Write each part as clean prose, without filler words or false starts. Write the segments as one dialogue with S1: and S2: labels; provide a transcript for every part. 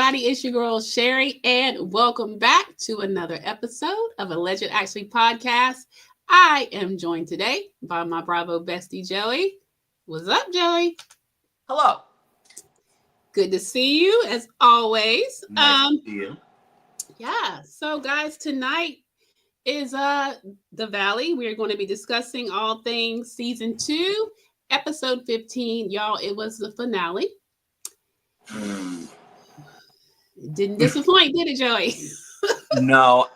S1: everybody. It's your girl, Sherry, and welcome back to another episode of a Legend Actually podcast. I am joined today by my Bravo bestie, Joey. What's up, Joey?
S2: Hello.
S1: Good to see you, as always.
S2: Nice to see you.
S1: Yeah, so guys, tonight is The Valley. We're going to be discussing all things season 2, episode 15. Y'all, it was the finale. Didn't disappoint, did it, Joey?
S2: No,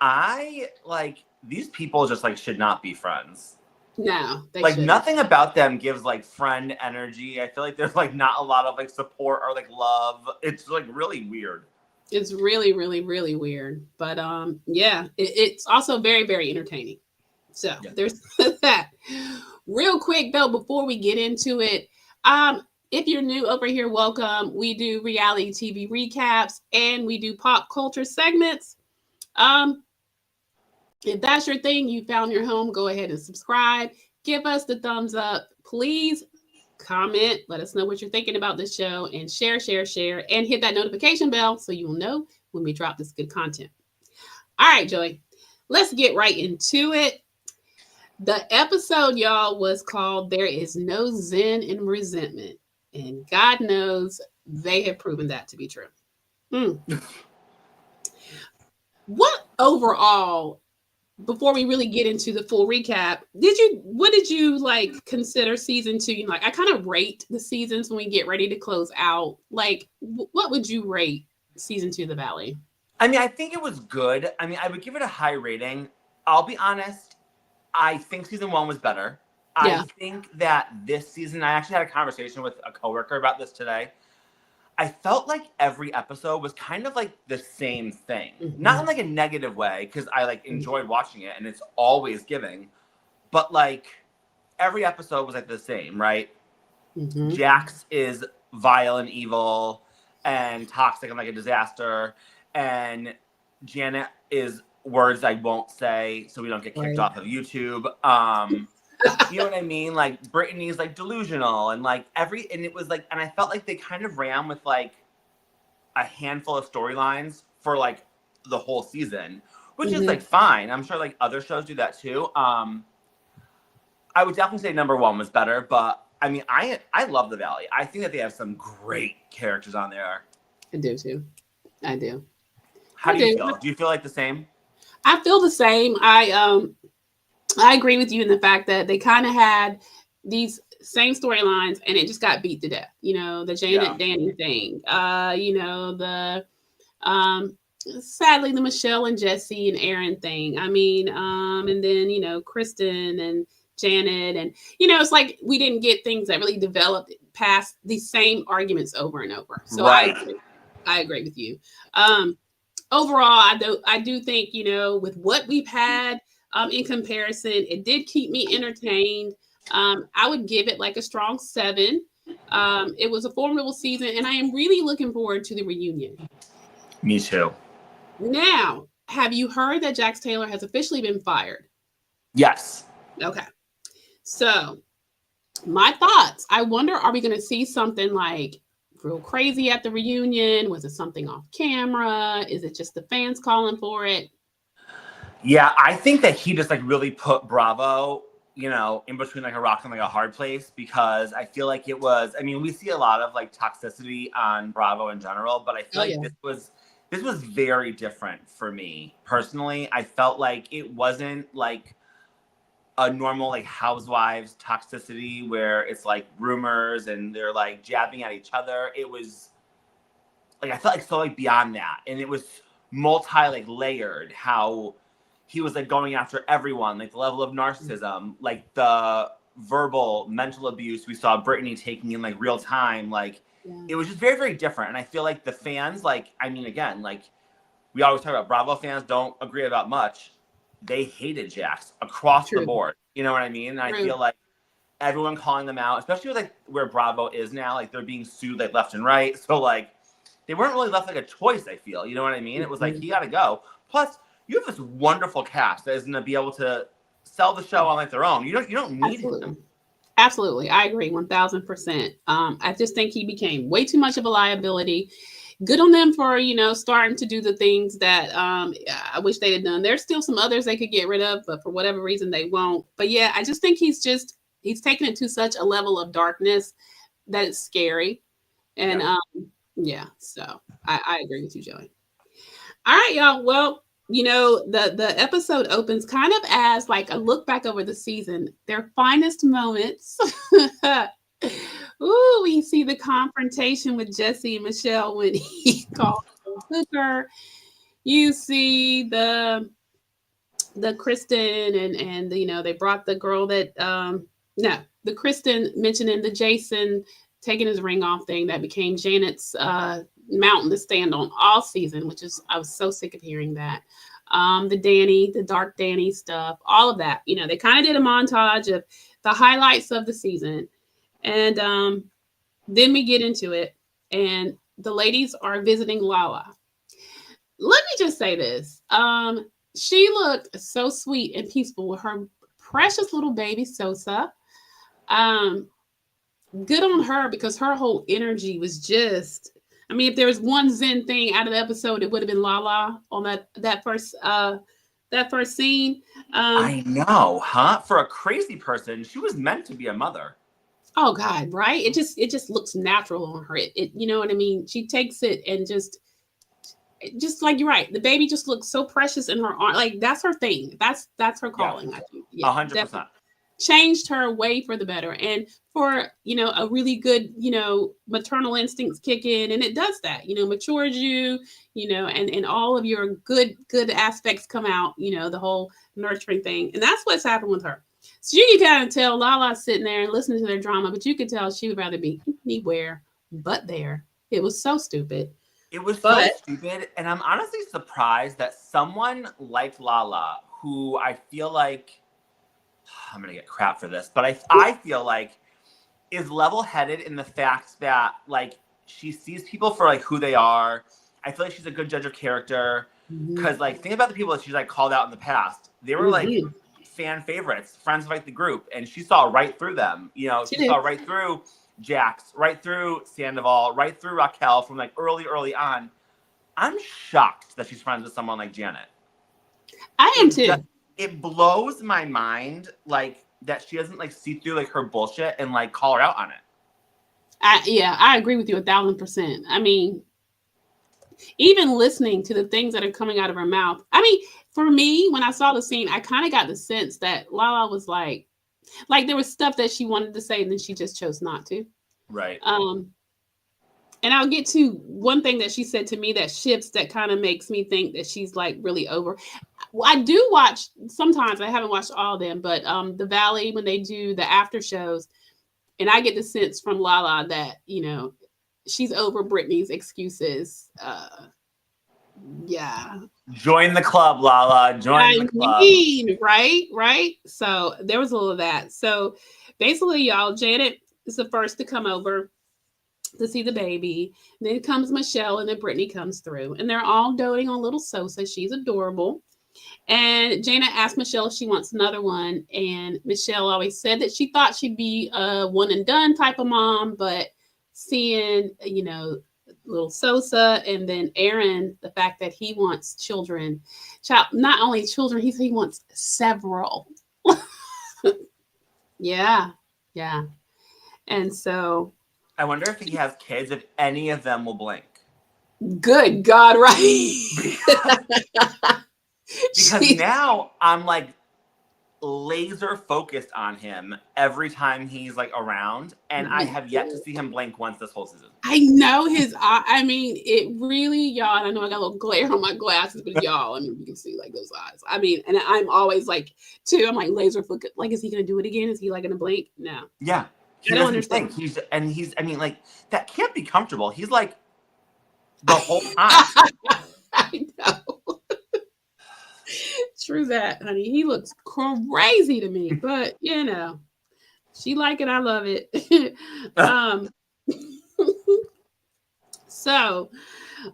S2: these people just should not be friends.
S1: No, they
S2: shouldn't.
S1: shouldn't.
S2: Nothing about them gives friend energy. I feel like there's not a lot of support or love. It's really weird.
S1: It's really, really, really weird. But yeah, it's also very, very entertaining. So there's that. Real quick though, before we get into it, if you're new over here, welcome. We do reality TV recaps and we do pop culture segments. If that's your thing, you found your home, go ahead and subscribe. Give us the thumbs up. Please comment. Let us know what you're thinking about this show and share, and hit that notification bell so you'll know when we drop this good content. All right, Joey, let's get right into it. The episode, y'all, was called There Is No Zen in Resentment. And God knows they have proven that to be true. What overall, before we really get into the full recap, what did you consider season 2? I kind of rate the seasons when we get ready to close out. What would you rate season 2 of The Valley?
S2: I mean, I think it was good. I mean, I would give it a high rating. I'll be honest. I think season 1 was better. Yeah. I think that this season, I actually had a conversation with a coworker about this today. I felt like every episode was kind of the same thing. Mm-hmm. Not in a negative way, because I enjoyed watching it and it's always giving. But every episode was the same, right? Mm-hmm. Jax is vile and evil and toxic and a disaster. And Janet is words I won't say so we don't get kicked off of YouTube. You know what I mean? Brittany's delusional and and it was and I felt they kind of ran with a handful of storylines for the whole season, which is fine. I'm sure other shows do that too. I would definitely say number 1 was better, but I mean, I love The Valley. I think that they have some great characters on there.
S1: I do too. I do.
S2: How do you feel? Do you feel the same?
S1: I feel the same. I agree with you in the fact that they kind of had these same storylines and it just got beat to death. The Janet Danny thing. Sadly the Michelle and Jesse and Aaron thing. I mean, and then, Kristen and Janet and, it's we didn't get things that really developed past these same arguments over and over. So I agree with you. Overall, I do think, with what we've had, in comparison, it did keep me entertained. I would give it a strong 7. It was a formidable season, and I am really looking forward to the reunion.
S2: Me too.
S1: Now, have you heard that Jax Taylor has officially been fired?
S2: Yes.
S1: Okay. So, my thoughts. I wonder, are we going to see something real crazy at the reunion? Was it something off camera? Is it just the fans calling for it?
S2: Yeah, I think that he just really put Bravo, in between a rock and a hard place, because I feel it was, I mean, we see a lot of toxicity on Bravo in general, but I feel this was very different for me personally. I felt it wasn't a normal housewives toxicity where it's rumors and they're jabbing at each other. It was I felt so beyond that, and it was layered how he was going after everyone, the level of narcissism, the verbal mental abuse we saw Brittany taking in real time. It was just very, very different. And I feel the fans, I mean, again, we always talk about Bravo fans don't agree about much. They hated Jax across the board. You know what I mean? And I feel everyone calling them out, especially with where Bravo is now, they're being sued left and right. So they weren't really left a choice, I feel. You know what I mean? It was he got to go. Plus, you have this wonderful cast that is going to be able to sell the show on their own. You don't need him.
S1: Absolutely. I agree 1000%. I just think he became way too much of a liability. good on them for, starting to do the things that I wish they had done. There's still some others they could get rid of, but for whatever reason they won't. But yeah, I just think he's taken it to such a level of darkness that it's scary. And
S2: Yep.
S1: yeah, so I agree with you, Joey. All right, y'all. Well, the episode opens kind of as like a look back over the season, their finest moments. Ooh, we see the confrontation with Jesse and Michelle when he called her a hooker. You see the Kristen and they brought the girl that no, the Kristen mentioning the Jason taking his ring off thing that became Janet's mountain to stand on all season, which is I was so sick of hearing that. The dark Danny stuff, all of that. They kind of did a montage of the highlights of the season. And then we get into it, and the ladies are visiting Lala. Let me just say this. She looked so sweet and peaceful with her precious little baby Sosa. Um, Good on her because her whole energy was just. I mean, if there was one Zen thing out of the episode, it would have been Lala on that first scene. Um,
S2: I know, huh? For a crazy person, she was meant to be a mother.
S1: oh God, right? It just looks natural on her. It you know what I mean? She takes it and just like you're right. The baby just looks so precious in her arm. Like that's her thing. That's her
S2: Yeah,
S1: calling, I think. Yeah,
S2: 100%.
S1: definitely changed her way for the better. And for, a really good, maternal instincts kick in and it does that, matures you, and all of your good aspects come out, the whole nurturing thing. And that's what's happened with her. So you can kind of tell Lala's sitting there and listening to their drama, but you could tell she would rather be anywhere but there. It was so stupid.
S2: It was so
S1: But
S2: stupid, and I'm honestly surprised that someone like Lala, who I feel like I'm gonna get crap for this, but I feel like is level-headed in the fact that like she sees people for like who they are. I feel like she's a good judge of character
S1: mhm,
S2: because like think about the people that she's like called out in the past. They were like
S1: mhm,
S2: fan favorites, friends of like the group, and she saw right through them.
S1: she
S2: She saw
S1: did.
S2: right through Jax, right through Sandoval, right through Raquel from like early on. I'm shocked that she's friends with someone like Janet.
S1: I am
S2: It just
S1: too.
S2: it blows my mind like that she doesn't like see through like her bullshit and like call her out on it.
S1: Yeah, I agree with you 1,000%. I mean, even listening to the things that are coming out of her mouth. I mean, for me, when I saw the scene, I kind of got the sense that Lala was like there was stuff that she wanted to say and then she just chose not to.
S2: Right.
S1: Um, and I'll get to one thing that she said to me that shifts that kind of makes me think that she's like really over. Well, I do watch sometimes. I haven't watched all of them, but the Valley when they do the after shows, and I get the sense from Lala that she's over Britney's excuses. Yeah,
S2: Join the club, Lala. Join
S1: I
S2: the club.
S1: mean, right. So there was a little of that. So basically, y'all, Janet is the first to come over to see the baby. Then comes Michelle, and then Brittany comes through, and they're all doting on little Sosa. She's adorable. And Janet asked Michelle if she wants another one, and Michelle always said that she thought she'd be a one and done type of mom, but seeing little Sosa and then Aaron, the fact that he wants children, child, not only children, he wants several. Yeah, yeah, and so
S2: I wonder if he has kids, if any of them will blink.
S1: good God, right?
S2: because because
S1: She
S2: now I'm like laser focused on him every time he's like around, and I
S1: me
S2: have yet to
S1: too.
S2: see him blink once this whole season.
S1: I know his eye. I mean, it really, y'all. And I know I got a little glare on my glasses, but y'all, I mean, you can see like those eyes. I mean, and I'm always like, too. I'm like laser focused. Like, is he gonna do it again? Is he like gonna blink? No,
S2: Yeah,
S1: I
S2: he
S1: don't
S2: doesn't
S1: understand.
S2: blink. He's. I mean, like that can't be comfortable. He's like the whole time.
S1: I know. True that, honey. He looks crazy to me, but she like it. I love it. um. So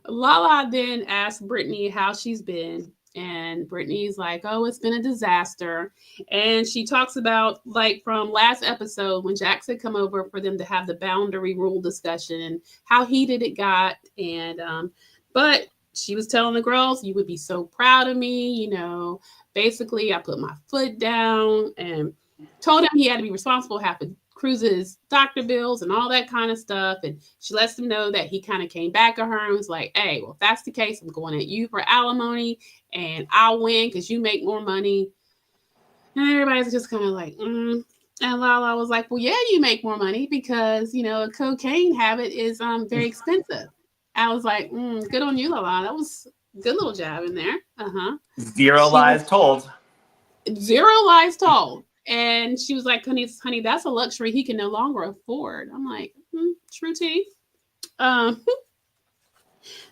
S1: Lala then asked Brittany how she's been, And Brittany's like, oh, it's been a disaster. And she talks about, like, from last episode when Jax had come over for them to have the boundary rule discussion and how heated it got. And, but she was telling the girls, you would be so proud of me. Basically, I put my foot down and told him he had to be responsible half of Cruz's doctor bills and all that kind of stuff. And she lets him know that he kind of came back at her and was like, hey, well, if that's the case, I'm going at you for alimony and I'll win because you make more money. And everybody's just kind of like, And Lala was like, well, yeah, you make more money because, a cocaine habit is very expensive. I was like, good on you, Lala. That was a good little jab in there.
S2: Zero lies told.
S1: Zero lies told. And she was like, honey, that's a luxury he can no longer afford. I'm like, true tea.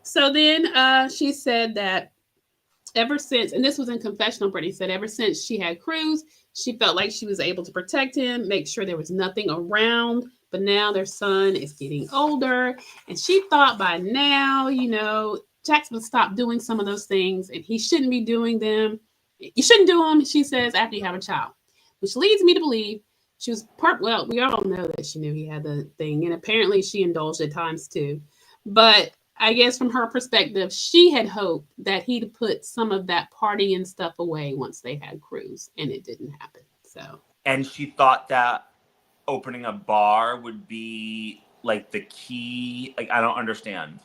S1: So then she said that ever since, and this was in confessional, Brittany said, ever since she had Cruz, she felt like she was able to protect him, make sure there was nothing around. But now their son is getting older. And she thought by now, Jackson would stop doing some of those things and he shouldn't be doing them. You shouldn't do them, she says, after you have a child. Which leads me to believe she was well, we all know that she knew he had the thing. And apparently she indulged at times too. But I guess from her perspective, she had hoped that he'd put some of that party and stuff away once they had Cruz. And it didn't happen. So.
S2: And she thought that opening a bar would be like the key. Like, I don't understand.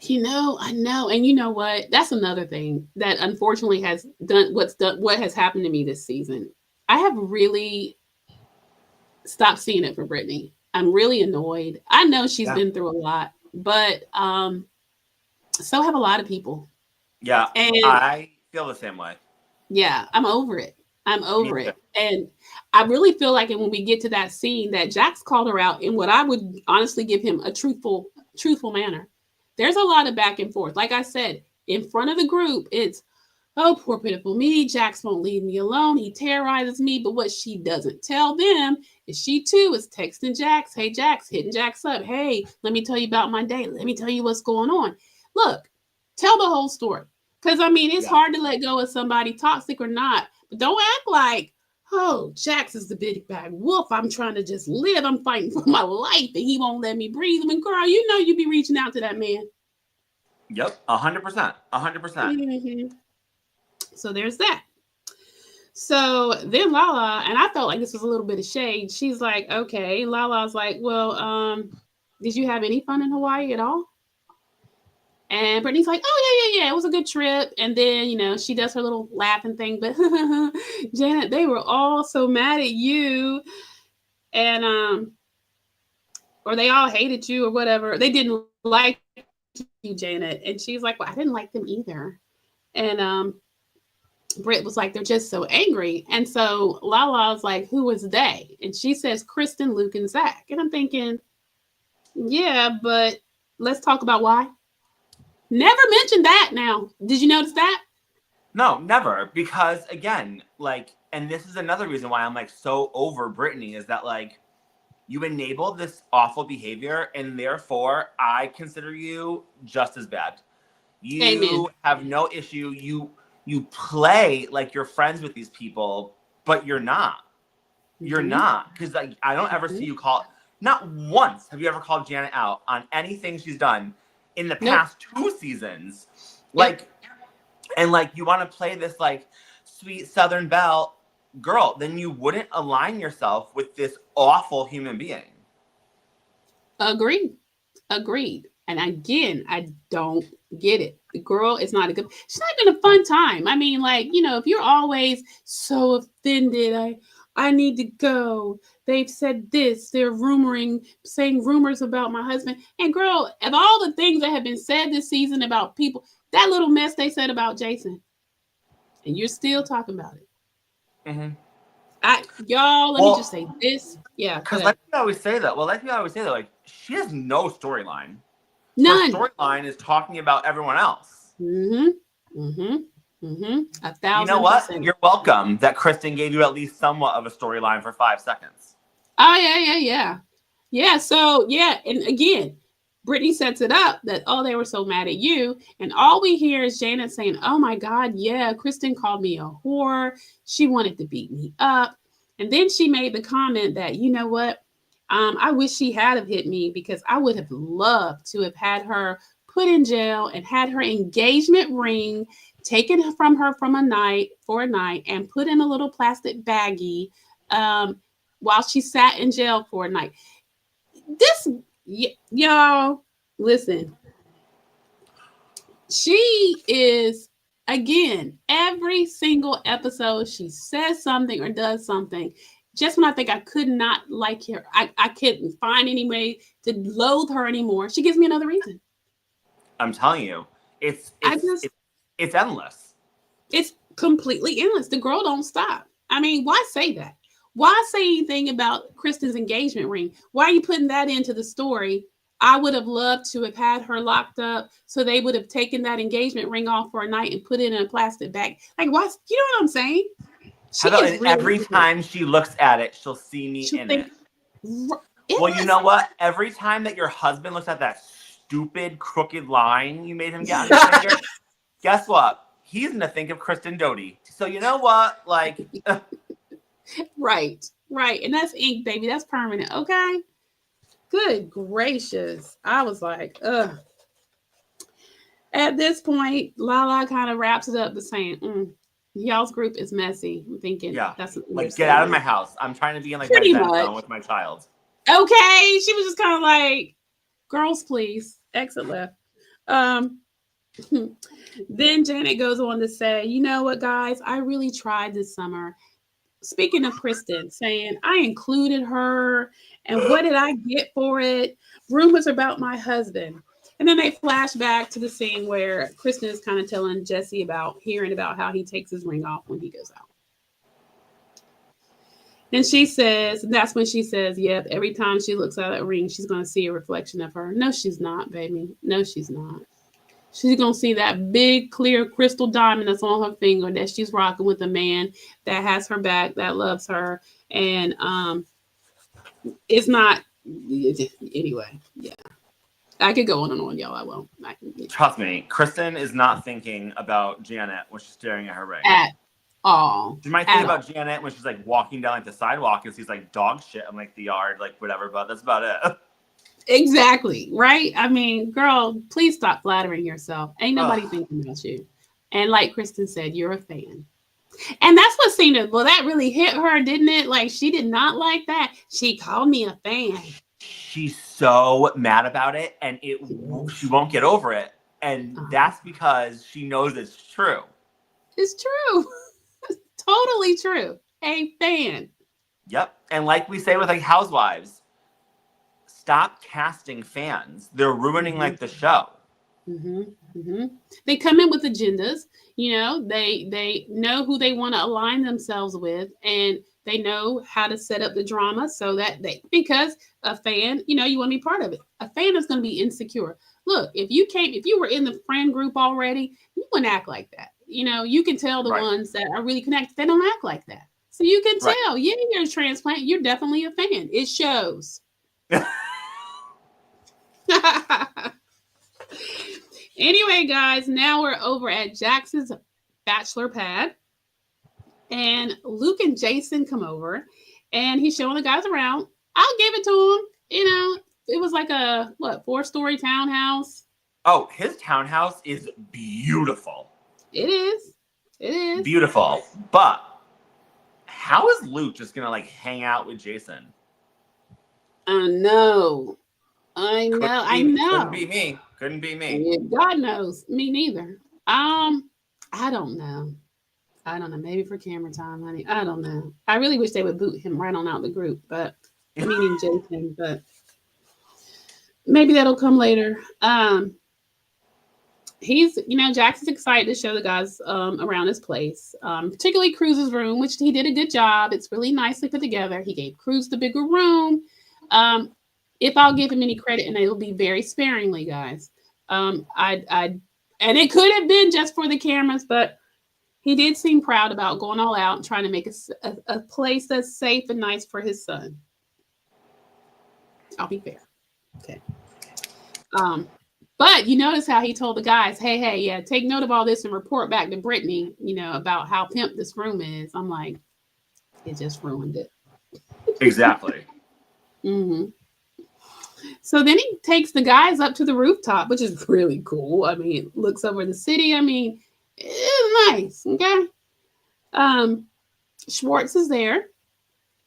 S1: I know. And you know what? That's another thing that unfortunately has done what has happened to me this season. I have really stopped seeing it for Brittany. I'm really annoyed. I know she's been through a lot, but so have a lot of people.
S2: Yeah, and I feel the same way.
S1: Yeah, I'm over it. I'm over it. And I really feel like when we get to that scene that Jax called her out in what I would honestly give him a truthful manner. There's a lot of back and forth. Like I said, in front of the group, it's, oh, poor pitiful me. Jax won't leave me alone. He terrorizes me. But what she doesn't tell them is she too is texting Jax. Hey, Jax, hitting Jax up. Hey, let me tell you about my day. Let me tell you what's going on. Look, tell the whole story. Because, it's hard to let go of somebody, toxic or not. But don't act like, oh, Jax is the big bad wolf. I'm trying to just live. I'm fighting for my life and he won't let me breathe. I mean, girl, you be reaching out to that man.
S2: Yep, 100%. 100%.
S1: Mm-hmm. So there's that. So then Lala, and I felt like this was a little bit of shade. She's like, okay. Lala's like, well, did you have any fun in Hawaii at all? And Brittany's like, oh, yeah. It was a good trip. And then, she does her little laughing thing. But Janet, they were all so mad at you. And, or they all hated you or whatever. They didn't like you, Janet. And she's like, well, I didn't like them either. And Britt was like, they're just so angry. And so Lala's like, who was they? And she says, Kristen, Luke, and Zach. And I'm thinking, yeah, but let's talk about why. Never mentioned that now. Did you notice that?
S2: No, never. Because again, and this is another reason why I'm so over Brittany is that you enabled this awful behavior and therefore I consider you just as bad. You
S1: Amen.
S2: have no issue. You play like you're friends with these people, but you're not. You're not. Because I don't ever see you not once have you ever called Janet out on anything she's done in the past 2 seasons. And you want to play this sweet Southern belle girl, then you wouldn't align yourself with this awful human being.
S1: Agreed. And again, I don't get it. The girl is not she's not even a fun time. I mean, if you're always so offended, I need to go. They've said this. They're saying rumors about my husband. And girl, of all the things that have been said this season about people, that little mess they said about Jason, and you're still talking about it.
S2: Mm-hmm.
S1: Let me just say this. Yeah.
S2: Because like you always say that, she has no storyline.
S1: None.
S2: Her storyline is talking about everyone else.
S1: Mm-hmm. 1,000%.
S2: You know what? You're welcome that Kristen gave you at least somewhat of a storyline for 5 seconds.
S1: Oh, yeah. Yeah. So, yeah. And again, Brittany sets it up that, oh, they were so mad at you. And all we hear is Janet saying, oh my God, yeah, Kristen called me a whore. She wanted to beat me up. And then she made the comment that, you know what? I wish she had have hit me because I would have loved to have had her put in jail and had her engagement ring taken from her for a night and put in a little plastic baggie while she sat in jail for a night. This y'all listen, she is, again, every single episode she says something or does something. Just when I think I could not like her, I couldn't find any way to loathe her anymore, she gives me another reason.
S2: I'm telling you, it's endless.
S1: It's completely endless. The girl don't stop. I mean, why say that? Why say anything about Kristen's engagement ring? Why are you putting that into the story? I would have loved to have had her locked up so they would have taken that engagement ring off for a night and put it in a plastic bag. Like, what? You know what I'm saying?
S2: She is really every time she looks at it, she'll see me in it. Well, you know what? Every time that your husband looks at that stupid, crooked line you made him get on his finger, guess what? He's going to think of Kristen Doty. So you know what? Like...
S1: Right. And that's ink, baby. That's permanent. Okay. Good gracious. I was like, ugh. At this point, Lala kind of wraps it up by saying, y'all's group is messy. I'm thinking,
S2: yeah,
S1: that's
S2: like, get out of my house. I'm trying to be in like
S1: pretty
S2: my
S1: much
S2: zone with my child.
S1: Okay. She was just kind of like, girls, please exit left. Then Janet goes on to say, you know what, guys, I really tried this summer. Speaking of Kristen, saying I included her, and what did I get for it? Rumors about my husband. And then they flash back to the scene where Kristen is kind of telling Jesse about hearing about how he takes his ring off when he goes out. And she says, that's when she says, yep, every time she looks at that ring, she's going to see a reflection of her. No, she's not, baby. No, she's not. She's going to see that big, clear crystal diamond that's on her finger that she's rocking with a man that has her back, that loves her. And it's not, anyway, yeah. I could go on and on, y'all. I won't.
S2: Trust me, Kristen is not thinking about Janet when she's staring at her ring.
S1: At all.
S2: She might think about Janet when she's like walking down like the sidewalk and sees like dog shit in like the yard, like whatever, but that's about it.
S1: Exactly, right? I mean, girl, please stop flattering yourself. Ain't nobody thinking about you. And like Kristen said, you're a fan. And that's what seemed to, well, that really hit her, didn't it? Like, she did not like that. She called me a fan.
S2: She's so mad about it, and she won't get over it. And that's because she knows it's true.
S1: It's true. Totally true. A fan.
S2: Yep. And like we say with like Housewives, stop casting fans. They're ruining like the show.
S1: They come in with agendas. You know, they know who they want to align themselves with, and they know how to set up the drama so that because a fan, you know, you want to be part of it. A fan is going to be insecure. Look, if you were in the friend group already, you wouldn't act like that. You know, you can tell the ones that are really connected, they don't act like that. So you can tell, yeah, you're a transplant. You're definitely a fan. It shows. Anyway, guys, now we're over at Jax's bachelor pad. And Luke and Jason come over, and he's showing the guys around. I'll give it to him. You know, it was like a, 4-story townhouse.
S2: Oh, his townhouse is beautiful.
S1: It is.
S2: Beautiful. But how is Luke just going to, like, hang out with Jason?
S1: I know.
S2: Couldn't be me.
S1: God knows. Me neither. I don't know. Maybe for camera time, honey. I don't know. I really wish they would boot him right on out the group, but meaning Jason, but maybe that'll come later. Jax is excited to show the guys around his place, particularly Cruz's room, which he did a good job. It's really nicely put together. He gave Cruz the bigger room. If I'll give him any credit, and it'll be very sparingly, guys. And it could have been just for the cameras, but he did seem proud about going all out and trying to make a place that's safe and nice for his son. I'll be fair. Okay. But you notice how he told the guys, hey, yeah, take note of all this and report back to Brittany, about how pimp this room is. I'm like, it just ruined it.
S2: Exactly.
S1: Mm-hmm. So then he takes the guys up to the rooftop, which is really cool. I mean, looks over the city. I mean, it's nice. Okay. Um, Schwartz is there.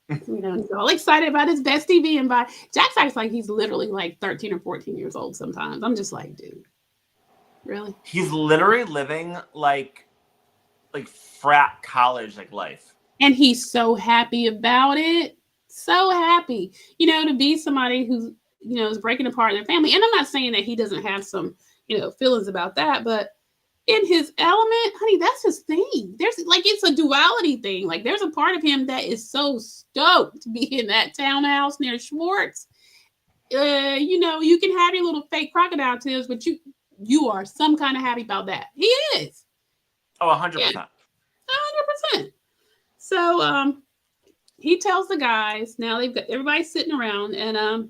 S1: He's all excited about his bestie being by. Jax acts like he's literally like 13 or 14 years old sometimes. I'm just like, dude, really?
S2: He's literally living like frat college life.
S1: And he's so happy about it. So happy, to be somebody who's, is breaking apart their family. And I'm not saying that he doesn't have some, feelings about that, but in his element, honey, that's his thing. There's it's a duality thing. Like there's a part of him that is so stoked to be in that townhouse near Schwartz. You can have your little fake crocodile tears, but you are some kind of happy about that. He is.
S2: Oh, 100%.
S1: Yeah, 100%. So he tells the guys, now they've got everybody sitting around, and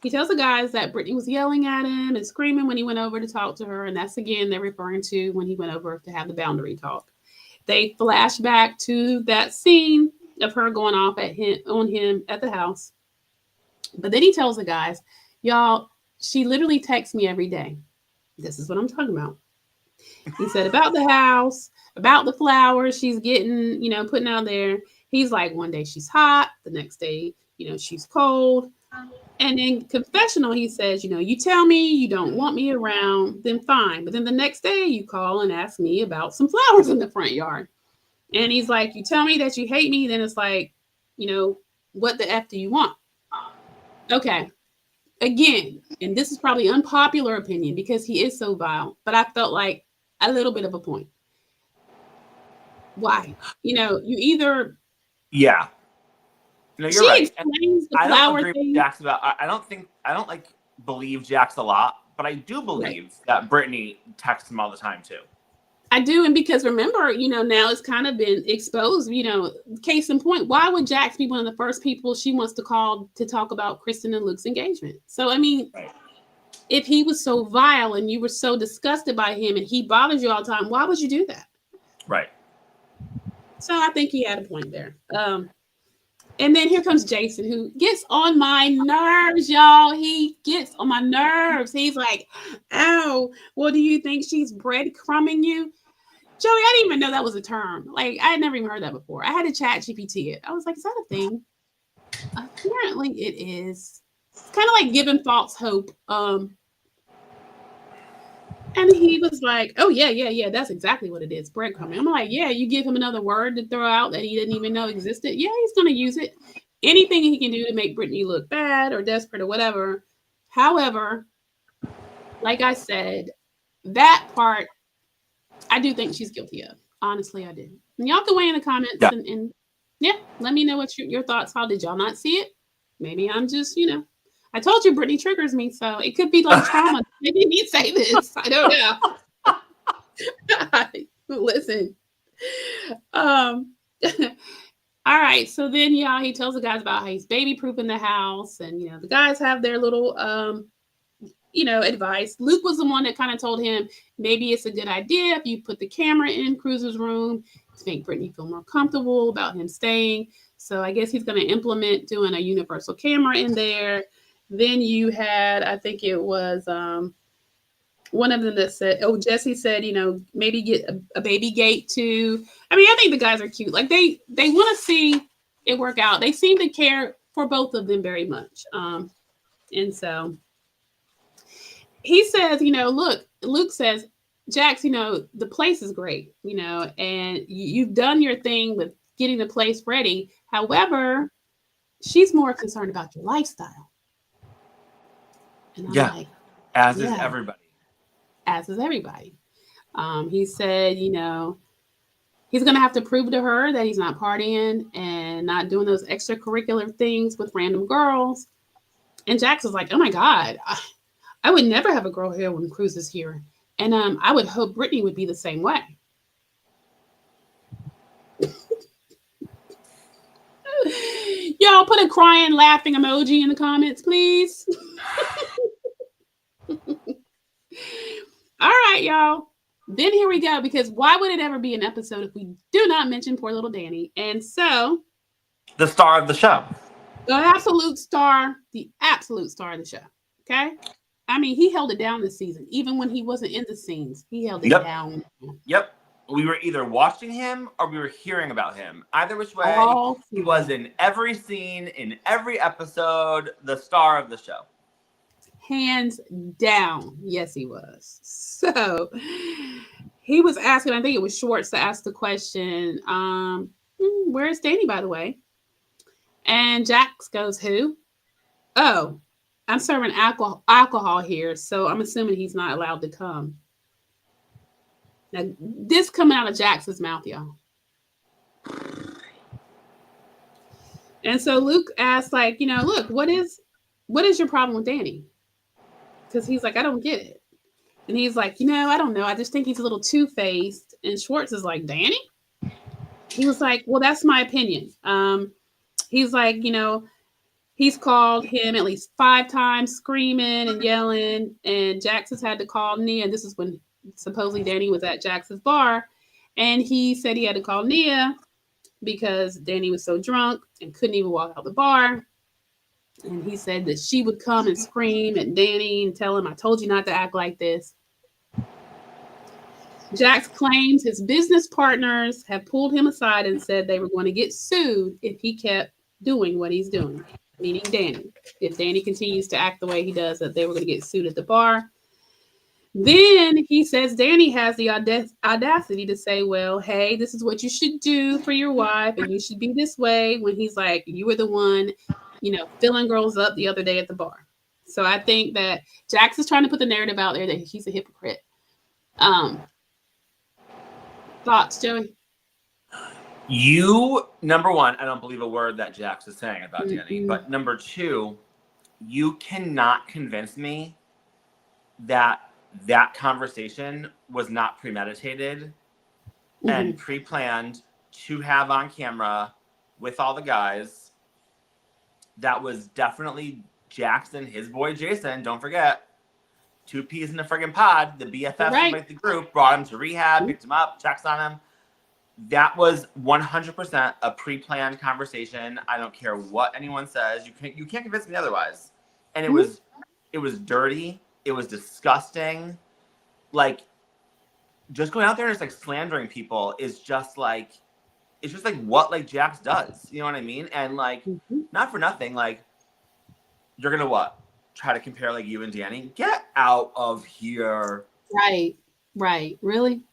S1: he tells the guys that Brittany was yelling at him and screaming when he went over to talk to her. And that's, again, they're referring to when he went over to have the boundary talk. They flash back to that scene of her going off on him at the house. But then he tells the guys, y'all, she literally texts me every day. This is what I'm talking about. He said about the house, about the flowers she's getting, putting out there. He's like, one day she's hot, the next day, she's cold. And in confessional, he says, you tell me you don't want me around, then fine. But then the next day you call and ask me about some flowers in the front yard. And he's like, you tell me that you hate me, then it's like, what the F do you want? Okay. Again, and this is probably unpopular opinion because he is so vile, but I felt like a little bit of a point. Why? You either...
S2: Yeah. No, you're right.
S1: Explains the
S2: I
S1: flower
S2: don't agree
S1: thing.
S2: with Jax about. I don't believe Jax a lot, but I do believe that Brittany texts him all the time too.
S1: I do, and because remember, now it's kind of been exposed. Case in point, why would Jax be one of the first people she wants to call to talk about Kristen and Luke's engagement? So I mean, if he was so vile and you were so disgusted by him and he bothers you all the time, why would you do that?
S2: Right.
S1: So I think he had a point there. And then here comes Jason, who gets on my nerves, y'all. He gets on my nerves. He's like, "Ow, well, do you think she's breadcrumbing you?" Joey, I didn't even know that was a term. Like, I had never even heard that before. I had to chat GPT it. I was like, is that a thing? Apparently it is. It's kind of like giving false hope. And he was like, oh, yeah, that's exactly what it is, breadcrumbing. I'm like, yeah, you give him another word to throw out that he didn't even know existed. Yeah, he's going to use it. Anything he can do to make Brittany look bad or desperate or whatever. However, like I said, that part, I do think she's guilty of. Honestly, I do. And y'all can weigh in the comments and let me know what your thoughts. How did y'all not see it? Maybe I'm just, I told you Brittany triggers me, so it could be like trauma. Maybe me say this. I don't know. Listen. All right. So then, he tells the guys about how he's baby proofing the house, and the guys have their little advice. Luke was the one that kind of told him maybe it's a good idea if you put the camera in Cruz's room to make Brittany feel more comfortable about him staying. So I guess he's going to implement doing a universal camera in there. Then you had, I think it was one of them that said, Jesse said, maybe get a baby gate too. I mean, I think the guys are cute. Like they want to see it work out. They seem to care for both of them very much. And so he says, Luke says, Jax, the place is great, and you've done your thing with getting the place ready. However, she's more concerned about your lifestyle. And I'm like,
S2: as is everybody.
S1: As is everybody. He said, he's going to have to prove to her that he's not partying and not doing those extracurricular things with random girls. And Jax was like, oh my God, I would never have a girl here when Cruz is here. And I would hope Brittany would be the same way. Y'all put a crying, laughing emoji in the comments, please. right, y'all. Then here we go, because why would it ever be an episode if we do not mention poor little Danny? And so,
S2: The star of the show.
S1: the absolute star of the show. Okay? I mean, he held it down this season. Even when he wasn't in the scenes, he held it
S2: Yep.
S1: down.
S2: Yep. We were either watching him or we were hearing about him. Either which way,
S1: All
S2: he was in every scene, in every episode, the star of the show.
S1: Hands down. Yes, he was. So he was asking, I think it was Schwartz that asked the question, where's Danny, by the way? And Jax goes, who? Oh, I'm serving alcohol here, so I'm assuming he's not allowed to come. Now, this coming out of Jax's mouth, y'all. And so Luke asked, like, look, what is your problem with Danny? Because he's like, I don't get it. And he's like, I don't know. I just think he's a little two-faced. And Schwartz is like, Danny? He was like, well, that's my opinion. He's like, he's called him at least 5 times, screaming and yelling. And Jax has had to call Nia. And this is when supposedly Danny was at Jax's bar. And he said he had to call Nia because Danny was so drunk and couldn't even walk out the bar. And he said that she would come and scream at Danny and tell him, I told you not to act like this. Jax claims his business partners have pulled him aside and said they were going to get sued if he kept doing what he's doing, meaning Danny. If Danny continues to act the way he does, that they were going to get sued at the bar. Then he says Danny has the audacity to say, well, hey, this is what you should do for your wife, and you should be this way, when he's like, you were the one, filling girls up the other day at the bar. So I think that Jax is trying to put the narrative out there that he's a hypocrite. Thoughts, Joey?
S2: Number one, I don't believe a word that Jax is saying about Danny. But number two, you cannot convince me that conversation was not premeditated and pre-planned to have on camera with all the guys. That was definitely Jackson, his boy Jason. Don't forget, 2 peas in a friggin' pod. The BFF
S1: Right.
S2: from the group brought him to rehab, picked him up, checks on him. That was 100% a pre-planned conversation. I don't care what anyone says. You can't convince me otherwise. And it was dirty. It was disgusting. Like, just going out there and just like slandering people is just like, it's just like what like Jax does. You know what I mean? And like, not for nothing, like, you're gonna what? Try to compare like you and Danny? Get out of here.
S1: Right. Really?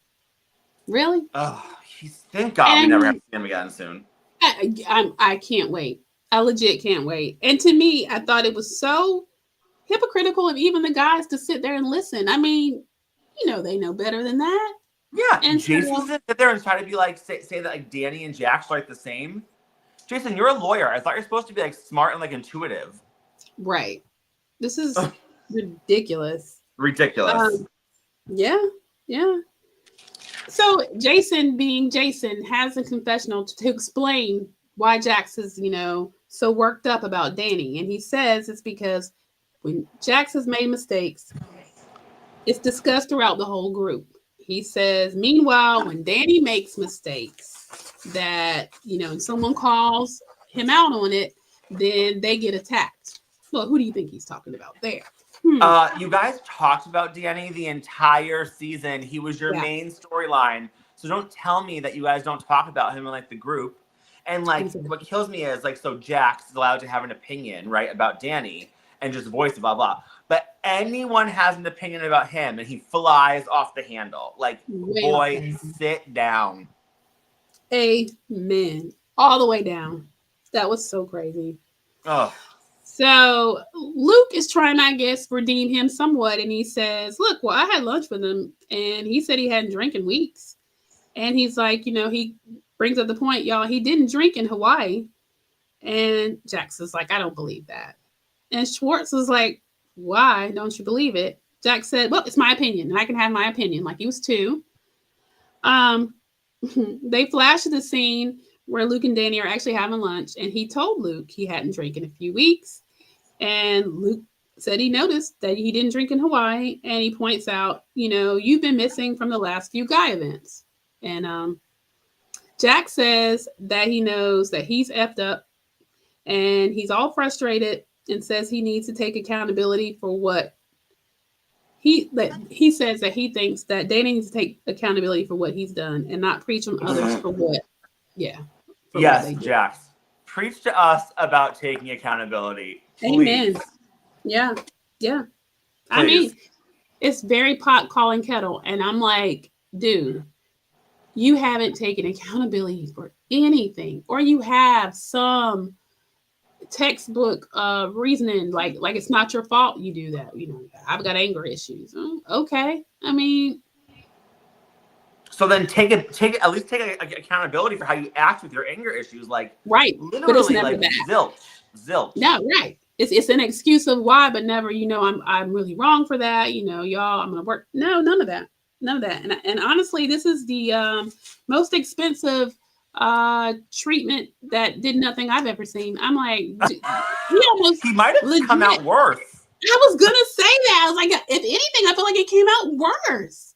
S2: Oh, thank God we never have to see him again soon.
S1: I can't wait. I legit can't wait. And to me, I thought it was so hypocritical of even the guys to sit there and listen. I mean, they know better than that.
S2: Yeah, and Jason sit there and try to be like, say that like Danny and Jax are like the same. Jason, you're a lawyer. I thought you're supposed to be like smart and like intuitive.
S1: Right. This is ridiculous.
S2: Ridiculous.
S1: Yeah. So Jason, being Jason, has a confessional to explain why Jax is, so worked up about Danny. And he says it's because when Jax has made mistakes, it's discussed throughout the whole group. He says, meanwhile, when Danny makes mistakes that, and someone calls him out on it, then they get attacked. Well, who do you think he's talking about there?
S2: You guys talked about Danny the entire season. He was your main storyline. So don't tell me that you guys don't talk about him in like the group. And like, what kills me is like, so Jax is allowed to have an opinion, right, about Danny and just voice blah, blah. But anyone has an opinion about him and he flies off the handle. Like, boy, sit down.
S1: Amen. All the way down. That was so crazy.
S2: Oh.
S1: So Luke is trying, I guess, redeem him somewhat. And he says, look, well, I had lunch with him and he said he hadn't drank in weeks. And he's like, he brings up the point, y'all, he didn't drink in Hawaii. And Jax is like, I don't believe that. And Schwartz was like, why don't you believe it? Jax said, well, it's my opinion and I can have my opinion, like he was 2. They flash the scene where Luke and Danny are actually having lunch, and he told Luke he hadn't drank in a few weeks. And Luke said he noticed that he didn't drink in Hawaii, and he points out, you've been missing from the last few guy events. And Jack says that he knows that he's effed up, and he's all frustrated, and says he needs to take accountability for what he says that he thinks that Dana needs to take accountability for what he's done and not preach on others for what, for what
S2: Yes,
S1: they do.
S2: Jax. Preach to us about taking accountability. Please.
S1: Amen. Yeah. Yeah.
S2: Please.
S1: I mean, it's very pot calling kettle. And I'm like, dude, you haven't taken accountability for anything, or you have some textbook reasoning like it's not your fault you do that. I've got anger issues. Okay. I mean,
S2: so then take accountability for how you act with your anger issues, like
S1: right,
S2: literally,
S1: but it's never
S2: like
S1: that.
S2: zilch.
S1: No, right. It's an excuse of why, but never. I'm really wrong for that. Y'all, I'm gonna work. No, none of that. And honestly, this is the most expensive treatment that did nothing I've ever seen. I'm like,
S2: he might have come out worse.
S1: I was gonna say that. I was like, if anything, I feel like it came out worse.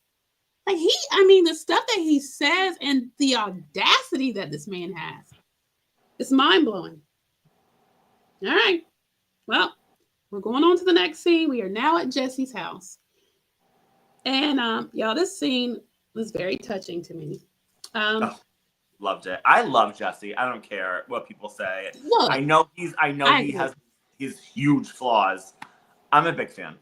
S1: Like the stuff that he says and the audacity that this man has, it's mind blowing. All right. Well, we're going on to the next scene. We are now at Jesse's house. And y'all, this scene was very touching to me.
S2: Loved it. I love Jesse. I don't care what people say.
S1: Look,
S2: he has his huge flaws. I'm a big fan.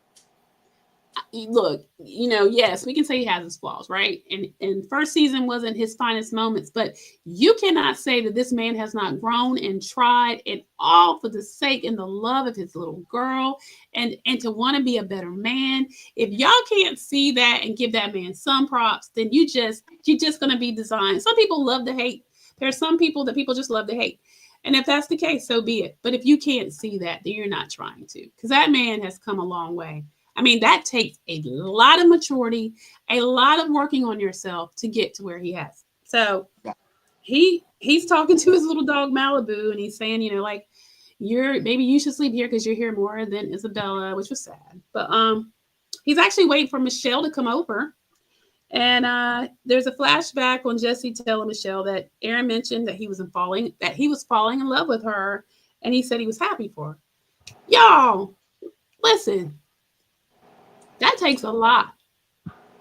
S1: Look, yes, we can say he has his flaws, right? And first season wasn't his finest moments, but you cannot say that this man has not grown and tried, and all for the sake and the love of his little girl, and to want to be a better man. If y'all can't see that and give that man some props, then you're just going to be designed. Some people love to hate. There's some people that people just love to hate. And if that's the case, so be it. But if you can't see that, then you're not trying to, because that man has come a long way. I mean, that takes a lot of maturity, a lot of working on yourself to get to where he has. So he's talking to his little dog Malibu, and he's saying, maybe you should sleep here because you're here more than Isabella, which was sad. But he's actually waiting for Michelle to come over. And there's a flashback on Jesse telling Michelle that Aaron mentioned that he was falling in love with her, and he said he was happy for her. Y'all, listen. That takes a lot.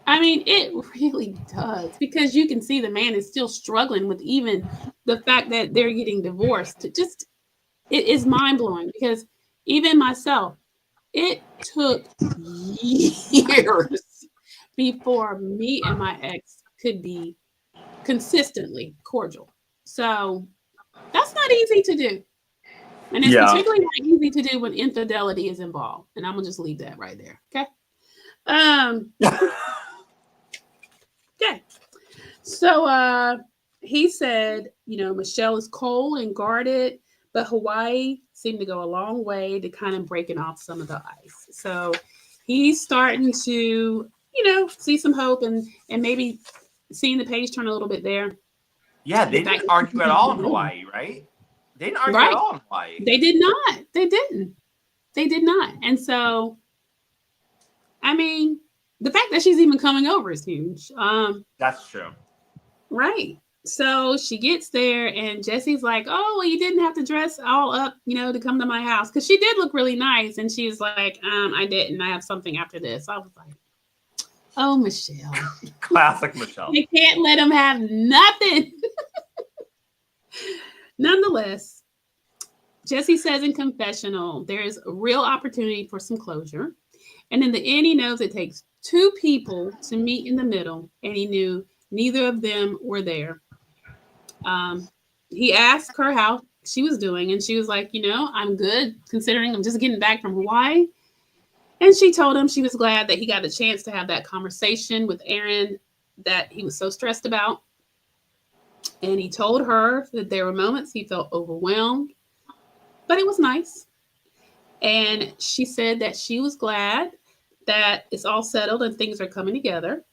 S1: I mean, it really does, because you can see the man is still struggling with even the fact that they're getting divorced. It is mind blowing, because even myself, it took years before me and my ex could be consistently cordial. So that's not easy to do. And it's particularly not easy to do when infidelity is involved. And I'm going to just leave that right there. Okay. Okay. So he said, Michelle is cold and guarded, but Hawaii seemed to go a long way to kind of breaking off some of the ice. So he's starting to, see some hope and maybe seeing the page turn a little bit there.
S2: Yeah, they didn't argue at all in Hawaii, right? They didn't argue at all in Hawaii.
S1: They did not. They didn't. They did not. And so, I mean, the fact that she's even coming over is huge.
S2: That's true.
S1: Right. So she gets there, and Jesse's like, oh, well, you didn't have to dress all up, to come to my house. Because she did look really nice. And she's like, I didn't. I have something after this. I was like, oh, Michelle.
S2: Classic Michelle.
S1: You can't let him have nothing. Nonetheless, Jesse says in confessional, there is a real opportunity for some closure. And in the end, he knows it takes two people to meet in the middle, and he knew neither of them were there. He asked her how she was doing, and she was like, I'm good, considering I'm just getting back from Hawaii. And she told him she was glad that he got a chance to have that conversation with Aaron that he was so stressed about. And he told her that there were moments he felt overwhelmed, but it was nice. And she said that she was glad that it's all settled and things are coming together.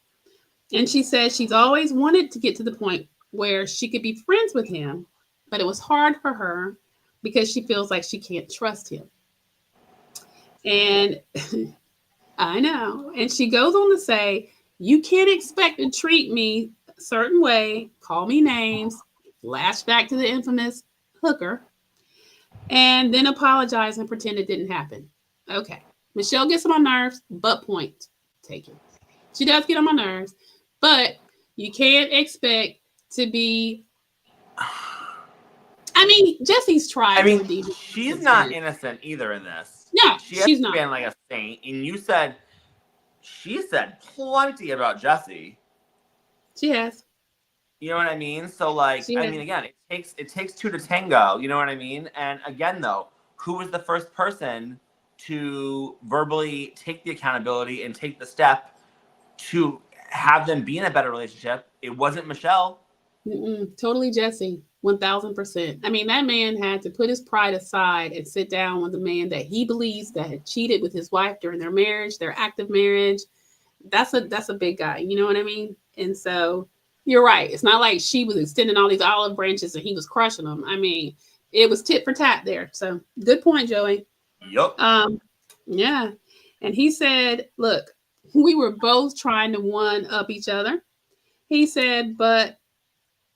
S1: And she said she's always wanted to get to the point where she could be friends with him, but it was hard for her because she feels like she can't trust him. And I know. And she goes on to say, you can't expect to treat me a certain way, call me names, flashback to the infamous hooker, and then apologize and pretend it didn't happen. Okay. Michelle gets on my nerves, but point taken. She does get on my nerves, but you can't expect to be. I mean, Jesse's
S2: I
S1: tried to
S2: mean,
S1: redeem
S2: she's not
S1: himself.
S2: innocent either in this.
S1: No,
S2: She
S1: she's
S2: hasn't
S1: not.
S2: been like a saint, and she said plenty about Jesse.
S1: She has.
S2: You know what I mean? So like,
S1: She
S2: I
S1: has.
S2: mean, again, it takes two to tango. You know what I mean? And again, though, who was the first person to verbally take the accountability and take the step to have them be in a better relationship? It wasn't Michelle.
S1: Totally Jesse. 1000%. I mean, that man had to put his pride aside and sit down with a man that he believes that had cheated with his wife during their marriage, their active marriage. That's a big guy. You know what I mean? And so you're right. It's not like she was extending all these olive branches and he was crushing them. I mean, it was tit for tat there. So good point, Joey.
S2: Yup.
S1: Yeah. And he said, look, we were both trying to one up each other. He said, but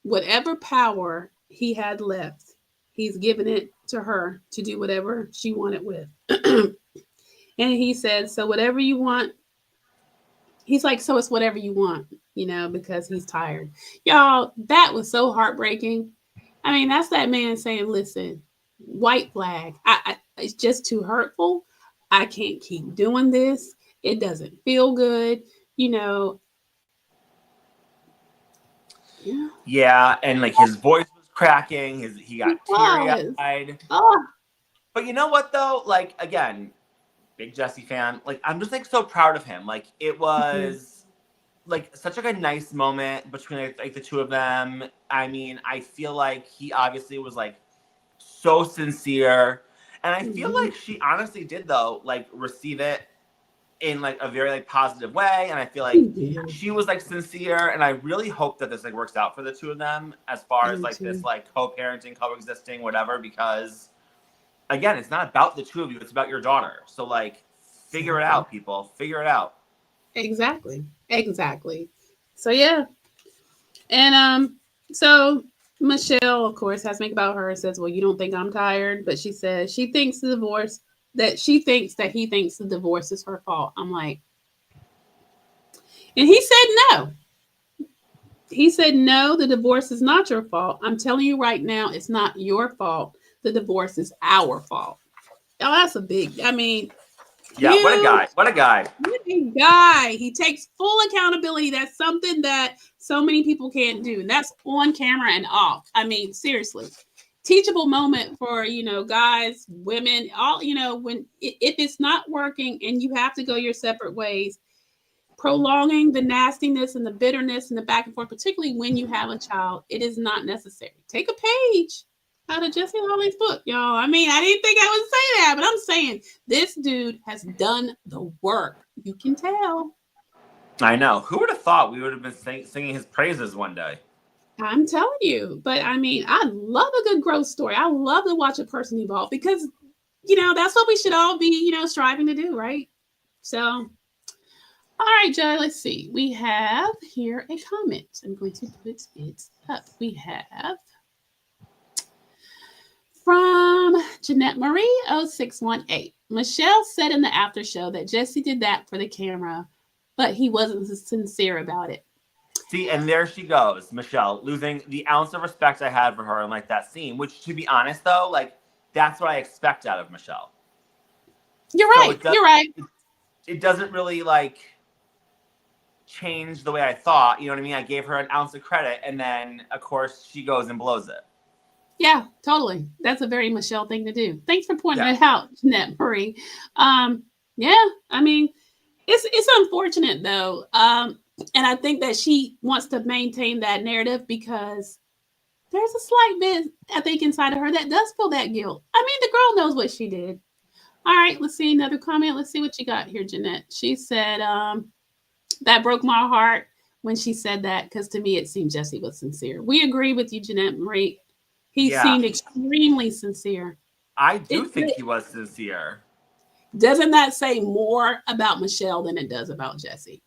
S1: whatever power he had left, he's given it to her to do whatever she wanted with. And he said, so whatever you want, he's like, so it's whatever you want, because he's tired. Y'all, that was so heartbreaking. I mean, that's that man saying, listen, white flag. It's just too hurtful. I can't keep doing this. It doesn't feel good. You know, yeah.
S2: Yeah, and like his voice was cracking. He
S1: It
S2: got teary
S1: was.
S2: eyed.
S1: Oh,
S2: But you know what though? Like again, big Jesse fan. Like I'm just like so proud of him. Like it
S1: mhm,
S2: was like such like a nice moment between like the two of them. I mean, I feel like he obviously was like so sincere, and I feel
S1: mhm.
S2: like she honestly did though like receive it in like a very like positive way, and I feel
S1: He
S2: like
S1: did.
S2: she was like sincere, and I really hope that this like works out for the two of them as
S1: I
S2: far as
S1: do
S2: like this
S1: too.
S2: like co-parenting, coexisting, whatever, because again, it's not about the two of you, it's about your daughter. So like figure it
S1: Exactly.
S2: out, people. Figure it out.
S1: Exactly. Exactly. So yeah. And so Michelle, of course, has to make about her and says, well, you don't think I'm tired, but she says she thinks the divorce that she thinks that he thinks the divorce is her fault. I'm like, and he said no. He said, no, the divorce is not your fault. I'm telling you right now, it's not your fault. The divorce is our fault. Oh, that's a big, I mean,
S2: Yeah, what a
S1: huge.
S2: guy. What a guy.
S1: What a guy. He takes full accountability. That's something that so many people can't do. And that's on camera and off. I mean, seriously. Teachable moment for, guys, women, all, when if it's not working and you have to go your separate ways, prolonging the nastiness and the bitterness and the back and forth, particularly when you have a child, it is not necessary. Take a page out of Jesse Holly's book, y'all. I mean, I didn't think I would say that, but I'm saying this dude has done the work. You can tell.
S2: I know. Who would have thought we would have been singing his praises one day?
S1: I'm telling you. But I mean, I love a good growth story. I love to watch a person evolve because, that's what we should all be, striving to do, right? So, all right, Joe, let's see. We have here a comment. I'm going to put it up. We have from Jeanette Marie 0618. Michelle said in the after show that Jesse did that for the camera, but he wasn't sincere about it.
S2: See, and there she goes, Michelle, losing the ounce of respect I had for her in like that scene, which to be honest though, like that's what I expect out of Michelle.
S1: You're
S2: So
S1: right. You're right.
S2: it doesn't really like change the way I thought. You know what I mean? I gave her an ounce of credit, and then of course she goes and blows it.
S1: Yeah, totally. That's a very Michelle thing to do. Thanks for pointing
S2: Yeah.
S1: that out, Jeanette Marie. Um, yeah, I mean, it's unfortunate though. And I think that she wants to maintain that narrative because there's a slight bit, I think, inside of her that does feel that guilt. I mean, the girl knows what she did. All right, let's see another comment. Let's see what you got here, Jeanette. She said, that broke my heart when she said that because to me it seemed Jesse was sincere. We agree with you, Jeanette Marie. He
S2: Yeah.
S1: seemed extremely sincere.
S2: I do
S1: It,
S2: think he was sincere.
S1: Doesn't that say more about Michelle than it does about Jesse?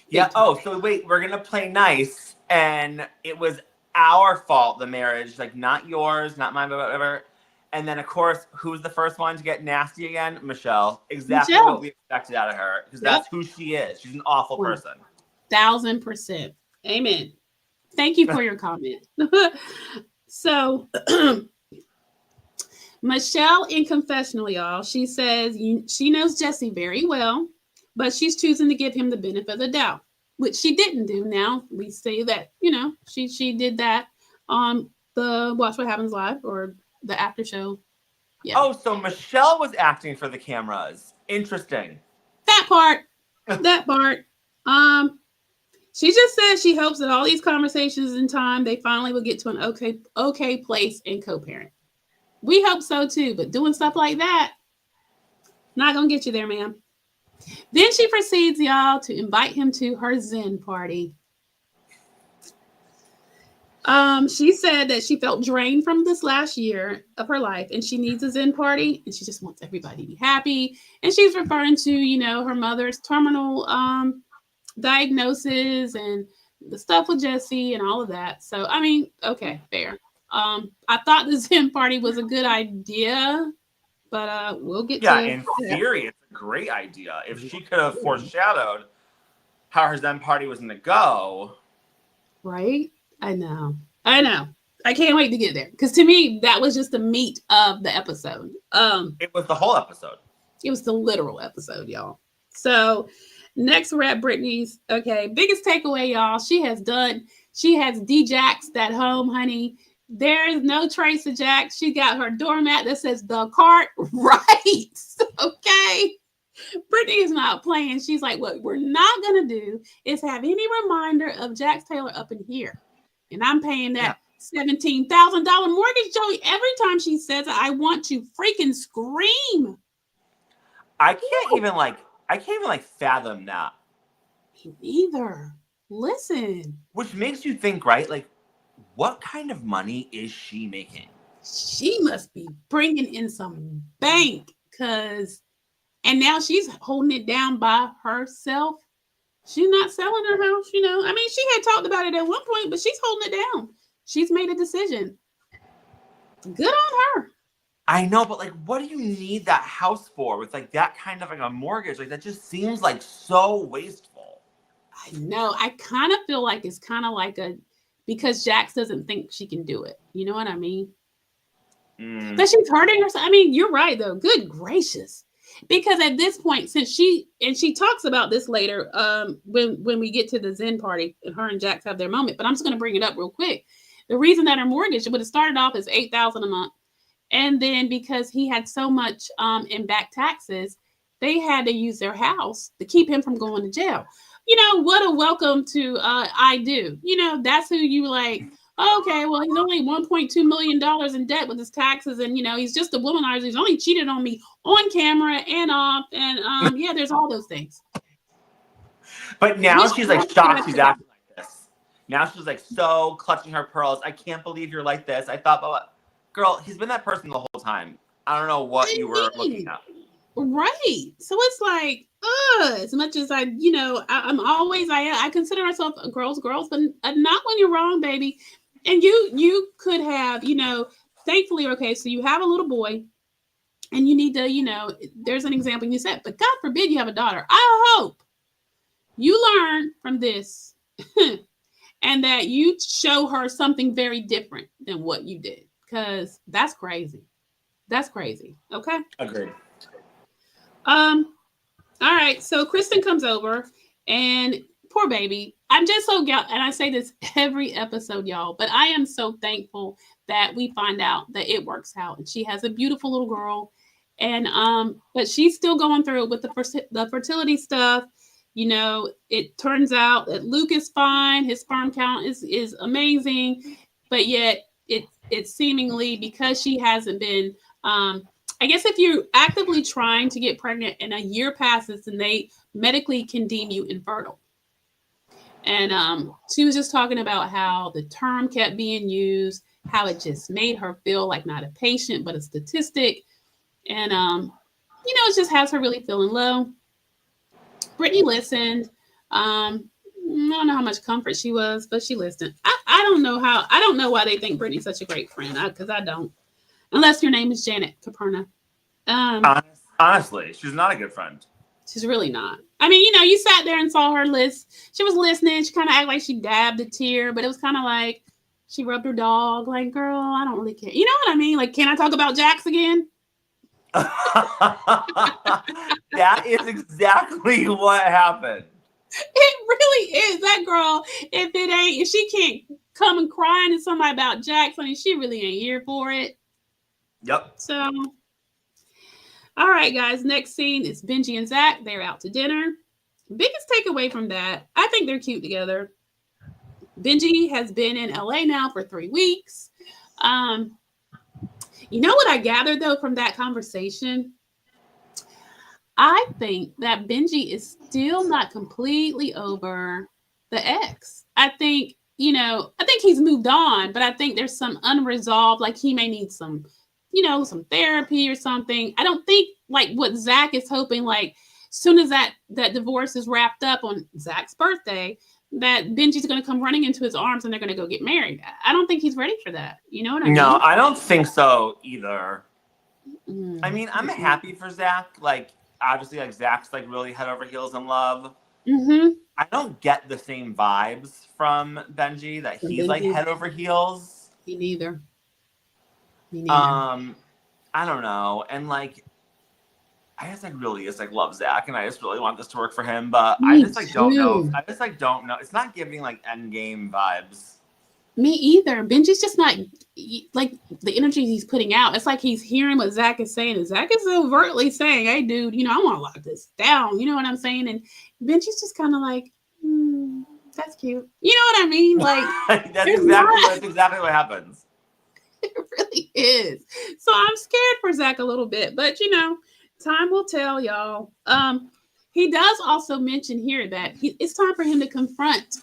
S2: Yeah. Oh, so wait, we're gonna play nice, and it was our fault, the marriage, like not yours, not mine, whatever. And then, of course, who's the first one to get nasty again? Michelle. Exactly
S1: Michelle.
S2: what we expected out of her, because
S1: Yep.
S2: that's who she is. She's an awful person.
S1: 1,000%. Amen. Thank you for your comment. So, Michelle in confessional, y'all, she says she knows Jesse very well, but she's choosing to give him the benefit of the doubt, which she didn't do. Now we say that, she did that on the Watch What Happens Live or the after show. Yeah.
S2: Oh, so Michelle was acting for the cameras. Interesting.
S1: That part. That part. She just said she hopes that all these conversations in time they finally will get to an okay place and co-parent. We hope so too, but doing stuff like that, not gonna get you there, ma'am. Then she proceeds, y'all, to invite him to her Zen party. She said that she felt drained from this last year of her life and she needs a Zen party and she just wants everybody to be happy. And she's referring to, her mother's terminal diagnosis and the stuff with Jesse and all of that. So, I mean, okay, fair. I thought the Zen party was a good idea, but we'll get to
S2: in theory, it's a great idea. If she could have foreshadowed how her Zen party was going to go.
S1: Right? I know. I can't wait to get there. Because to me, that was just the meat of the episode.
S2: It was the whole episode.
S1: It was the literal episode, y'all. So next we're at Brittany's. Okay, biggest takeaway, y'all. She has de-jaxed that home, honey. There is no trace of Jax. She got her doormat that says the cart right. Okay. Brittany is not playing. She's like, what we're not going to do is have any reminder of Jax Taylor up in here. And I'm paying that $17,000 mortgage, Joey. Every time she says it, I want to freaking scream.
S2: I can't even fathom that.
S1: Me neither. Listen.
S2: Which makes you think, right? Like, what kind of money is she making?
S1: She must be bringing in some bank and now she's holding it down by herself. She's not selling her house, I mean, she had talked about it at one point, but she's holding it down. She's made a decision. Good on her.
S2: I know, but like, what do you need that house for with like that kind of like a mortgage? Like, that just seems like so wasteful.
S1: I know. I kind of feel like it's kind of like because Jax doesn't think she can do it. You know what I mean? But she's hurting herself. I mean, you're right though. Good gracious. Because at this point, since she talks about this later, when we get to the Zen party and her and Jax have their moment, but I'm just going to bring it up real quick. The reason that her mortgage would have started off as $8,000 a month, and then because he had so much in back taxes, they had to use their house to keep him from going to jail. What a welcome to I do. That's who you like. Okay, well, he's only $1.2 million in debt with his taxes, and he's just a womanizer. He's only cheated on me on camera and off, and there's all those things.
S2: But now she's like shocked he's acting like this. Now she's like so clutching her pearls. I can't believe you're like this. I thought, but girl, he's been that person the whole time. I don't know what you were looking at.
S1: Right. So it's like, as much as I'm always, I consider myself a girl's, but not when you're wrong, baby. And you could have, thankfully, okay, so you have a little boy and you need to, there's an example you said, but God forbid you have a daughter. I hope you learn from this and that you show her something very different than what you did, because that's crazy. That's crazy. Okay.
S2: Agreed.
S1: All right. So Kristen comes over and poor baby. I'm just so, and I say this every episode, y'all, but I am so thankful that we find out that it works out. And she has a beautiful little girl. And, but she's still going through it with the fertility stuff. It turns out that Luke is fine. His sperm count is amazing. But yet it's seemingly because she hasn't been, I guess if you're actively trying to get pregnant and a year passes, then they medically can deem you infertile. And she was just talking about how the term kept being used, how it just made her feel like not a patient, but a statistic. And it just has her really feeling low. Brittany listened. I don't know how much comfort she was, but she listened. I don't know how. I don't know why they think Brittany's such a great friend. Because I don't. Unless your name is Janet Caperna.
S2: Honestly, she's not a good friend.
S1: She's really not. I mean, you sat there and saw her list. She was listening. She kind of acted like she dabbed a tear, but it was kind of like she rubbed her dog. Like, girl, I don't really care. You know what I mean? Like, can I talk about Jax again?
S2: That is exactly what happened.
S1: It really is. That girl, if she can't come and crying to somebody about Jax, I mean, she really ain't here for it.
S2: Yep.
S1: So, all right, guys. Next scene is Benji and Zach. They're out to dinner. Biggest takeaway from that, I think they're cute together. Benji has been in LA now for 3 weeks. You know what I gathered though from that conversation? I think that Benji is still not completely over the ex. I think he's moved on, but I think there's some unresolved, like he may need some, some therapy or something. I don't think like what Zach is hoping, like soon as that divorce is wrapped up on Zach's birthday, that Benji's going to come running into his arms and they're going to go get married. I don't think he's ready for that. You know what I mean?
S2: No, I don't think so either. I mean, I'm happy for Zach. Like, obviously, like Zach's like really head over heels in love. I don't get the same vibes from Benji that he's like head over heels.
S1: Me neither.
S2: I don't know, and like, I just like really just like love Zach, and I just really want this to work for him, but I just like don't know. I just like don't know. It's not giving like endgame vibes.
S1: Me either. Benji's just not like the energy he's putting out. It's like he's hearing what Zach is saying, and Zach is overtly saying, "Hey, dude, I want to lock this down." You know what I'm saying? And Benji's just kind of like, "That's cute." You know what I mean? Like
S2: that's exactly what happens.
S1: It really is. So I'm scared for Zach a little bit, but time will tell, y'all. He does also mention here that it's time for him to confront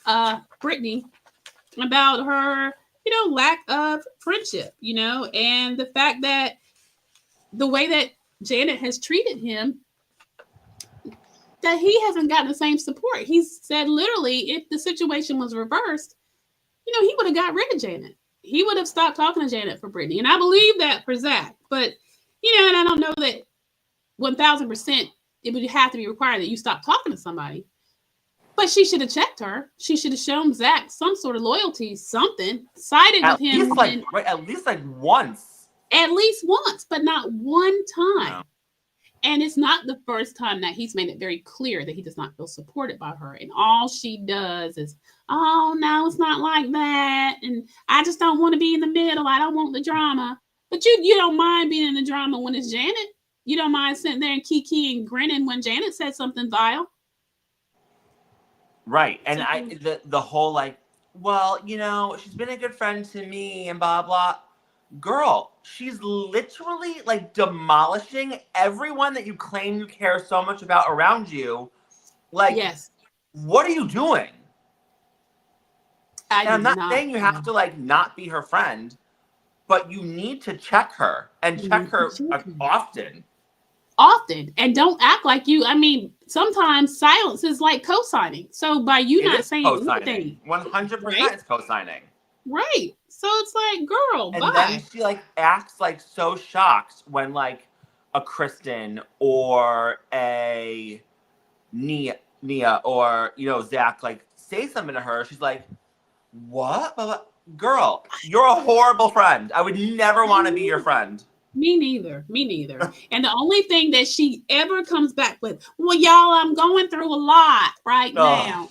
S1: Brittany about her, lack of friendship, and the fact that the way that Janet has treated him, that he hasn't gotten the same support. He said literally, if the situation was reversed, he would have got rid of Janet. He would have stopped talking to Janet for Brittany. And I believe that for Zach. But, and I don't know that 1,000% it would have to be required that you stop talking to somebody. But she should have checked her. She should have shown Zach some sort of loyalty, something. Sided with him.
S2: At least once.
S1: At least once, but not one time.
S2: No.
S1: And it's not the first time that he's made it very clear that he does not feel supported by her. And all she does is, oh, no, it's not like that. And I just don't want to be in the middle. I don't want the drama. But you don't mind being in the drama when it's Janet. You don't mind sitting there and kiki and grinning when Janet said something vile.
S2: Right. And the whole like, well, she's been a good friend to me and blah, blah. Girl, she's literally like demolishing everyone that you claim you care so much about around you. Like, yes. What are you doing? I'm not saying you have to like not be her friend, but you need to check her and check her often.
S1: Often. And don't act like you, I mean, sometimes silence is like co-signing. So by you not saying anything.
S2: 100% right? It's co-signing.
S1: Right. So it's like, girl,
S2: and then she like acts like so shocked when like a Kristen or a Nia or Zach like say something to her. She's like, what? Girl, you're a horrible friend. I would never want to be your friend.
S1: Me neither. And the only thing that she ever comes back with, well, y'all, I'm going through a lot right now.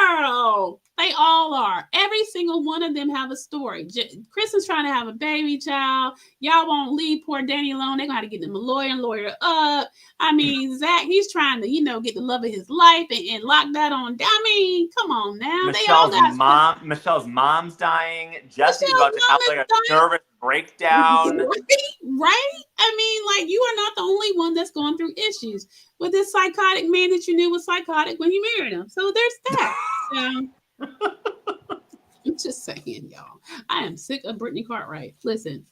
S1: Girl, they all are. Every single one of them have a story. Kristen's trying to have a baby child. Y'all won't leave poor Danny alone. They're going to have to get him a lawyer up. I mean, Zach, he's trying to, get the love of his life and lock that on. I mean, come on now.
S2: Michelle's mom's dying. Jesse's about to have like a nervous breakdown.
S1: Right? I mean, like, you are not the only one that's going through issues with this psychotic man that you knew was psychotic when you married him. So there's that. I'm just saying, y'all. I am sick of Brittany Cartwright. Listen.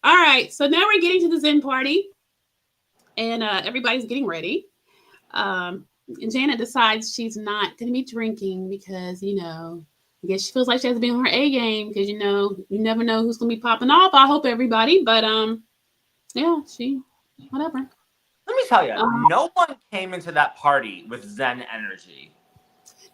S1: All right, so now we're getting to the Zen party, and everybody's getting ready. Um, and Janet decides she's not going to be drinking because, I guess she feels like she has to be on her A game because, you never know who's going to be popping off. I hope everybody, but yeah, whatever.
S2: Let me tell you,
S1: Um,
S2: no one came into that party with Zen energy.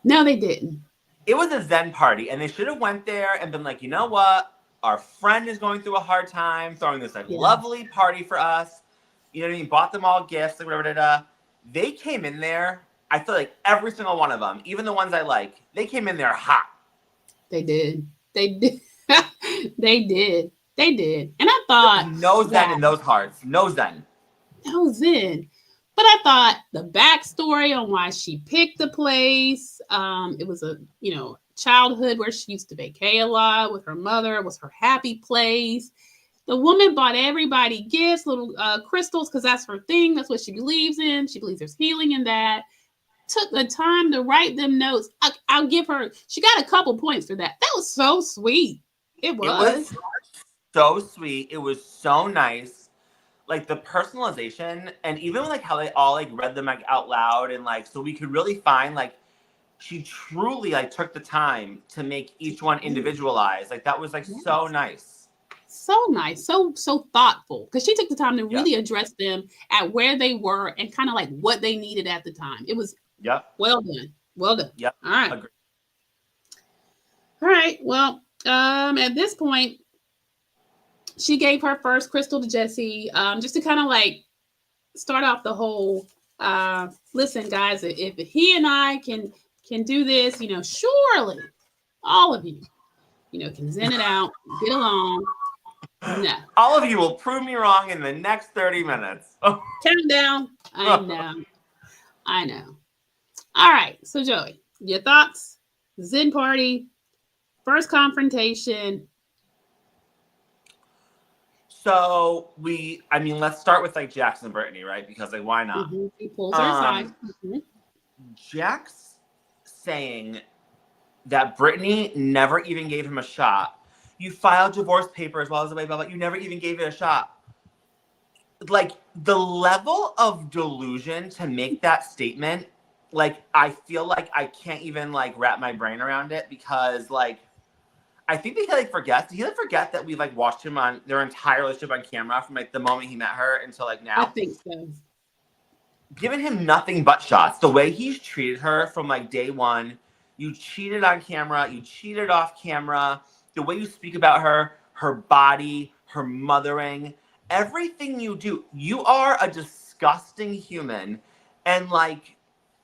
S1: no, they didn't.
S2: It was a Zen party, and they should have went there and been like, you know what? Our friend is going through a hard time, throwing this like
S1: Yeah,
S2: lovely party for us. You know what I mean? Bought them all gifts, like whatever. Da, da. They came in there. I feel like every single one of them, even the ones I like, they came in there hot.
S1: they did. They did. They did. They did. And I
S2: There was
S1: thought
S2: no Zen
S1: that
S2: in those hearts. No Zen.
S1: that was it. But I thought the backstory on why she picked the place, it was a, childhood where she used to vacay a lot with her mother. It was her happy place. The woman bought everybody gifts, little crystals, because that's her thing. That's what she believes in. She believes there's healing in that. Took the time to write them notes. I'll give her, she got a couple points for that. That was so sweet. It
S2: It
S1: was.
S2: was so sweet. It was so nice. Like the personalization, and even like how they all like read them like out loud, and like so we could really find like she truly like took the time to make each one individualized. Like that was like
S1: Yes.
S2: so nice.
S1: So nice, so thoughtful, because she took the time to
S2: Yep.
S1: really address them at where they were and kind of like what they needed at the time. It was
S2: Yep.
S1: well done. Well done.
S2: Yep.
S1: All right.
S2: Agreed.
S1: All right. Well, at this point, she gave her first crystal to Jesse, just to kind of like start off the whole. Listen, guys, if he and I can do this, surely all of you, can zen it out, get along. No,
S2: All of you will prove me wrong in the next 30 minutes.
S1: countdown. I know. I know. All right. So, Joey, your thoughts? Zen party, first confrontation.
S2: So let's start with like Jackson and Brittany, right? Because like, why not?
S1: Mm-hmm. He pulls her aside. Mm-hmm.
S2: Jax saying that Brittany never even gave him a shot. You filed divorce papers while I was away, blah, blah, you never even gave it a shot. Like the level of delusion to make that statement, like I feel like I can't even like wrap my brain around it, because like I think that he like forgets. Did he like forget that we like watched him on their entire relationship on camera from like the moment he met her until like now?
S1: I think so.
S2: Giving him nothing but shots. The way he's treated her from like day one. You cheated on camera. You cheated off camera. The way you speak about her, her body, her mothering, everything you do. You are a disgusting human. And like,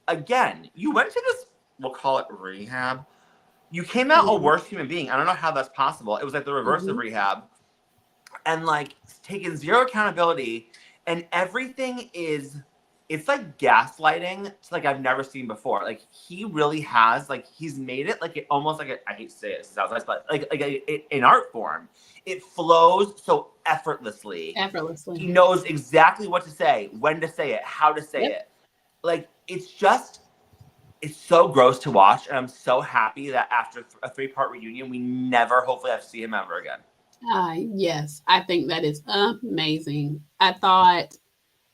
S2: again, you went to this, we'll call it rehab. You came out a worse human being. I don't know how that's possible. It was like the reverse of rehab. And like taking zero accountability, and everything is, it's like gaslighting. It's like I've never seen before. Like he really has, like he's made it like it almost like I hate to say it, sounds nice, but like an art form. It flows so effortlessly.
S1: Effortlessly.
S2: He knows exactly what to say, when to say it, how to say it. Like it's so gross to watch, and I'm so happy that after a 3-part reunion, we never hopefully have to see him ever again.
S1: Yes, I think that is amazing. I thought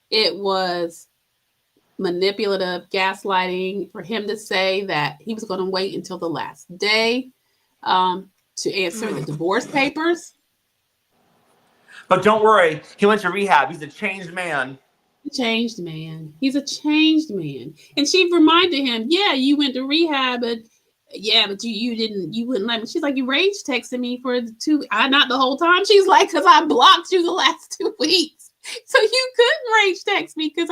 S1: it was manipulative gaslighting for him to say that he was going to wait until the last day to answer the divorce papers.
S2: But don't worry, he went to rehab. He's a changed man.
S1: Changed man. He's a changed man. And she reminded him, yeah, you went to rehab, but you wouldn't let me. She's like, you rage texted me for not the whole time. She's like, because I blocked you the last 2 weeks. So you couldn't rage text me because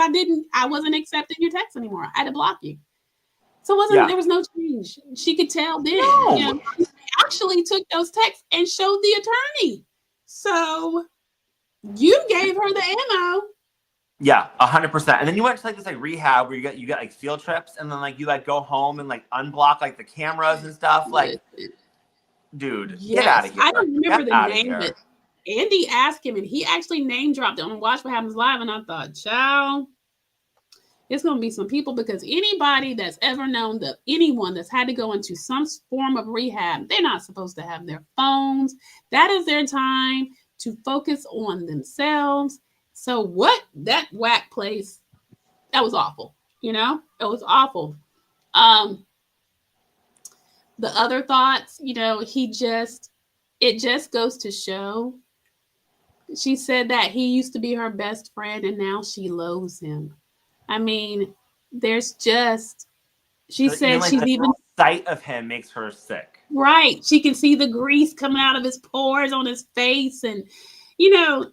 S1: I wasn't accepting your text anymore. I had to block you. So there was no change. She could tell then.
S2: No.
S1: He actually took those texts and showed the attorney. So you gave her the ammo.
S2: Yeah, 100%. And then you went to like this like rehab where you get like field trips, and then like you like go home and like unblock like the cameras and stuff. Like, dude, get out of here.
S1: I don't remember the name, but Andy asked him, and he actually name dropped it on Watch What Happens Live, and I thought, child, it's going to be some people, because anybody that's ever known anyone that's had to go into some form of rehab, they're not supposed to have their phones. That is their time to focus on themselves. So what that whack place, that was awful. You know, it was awful. Um, the other thoughts, you know, it just goes to show. She said that he used to be her best friend and now she loathes him. I mean, there's just, she
S2: So even
S1: said
S2: like
S1: she's
S2: the
S1: even
S2: sight of him makes her sick.
S1: right. She can see the grease coming out of his pores on his face. And, you know,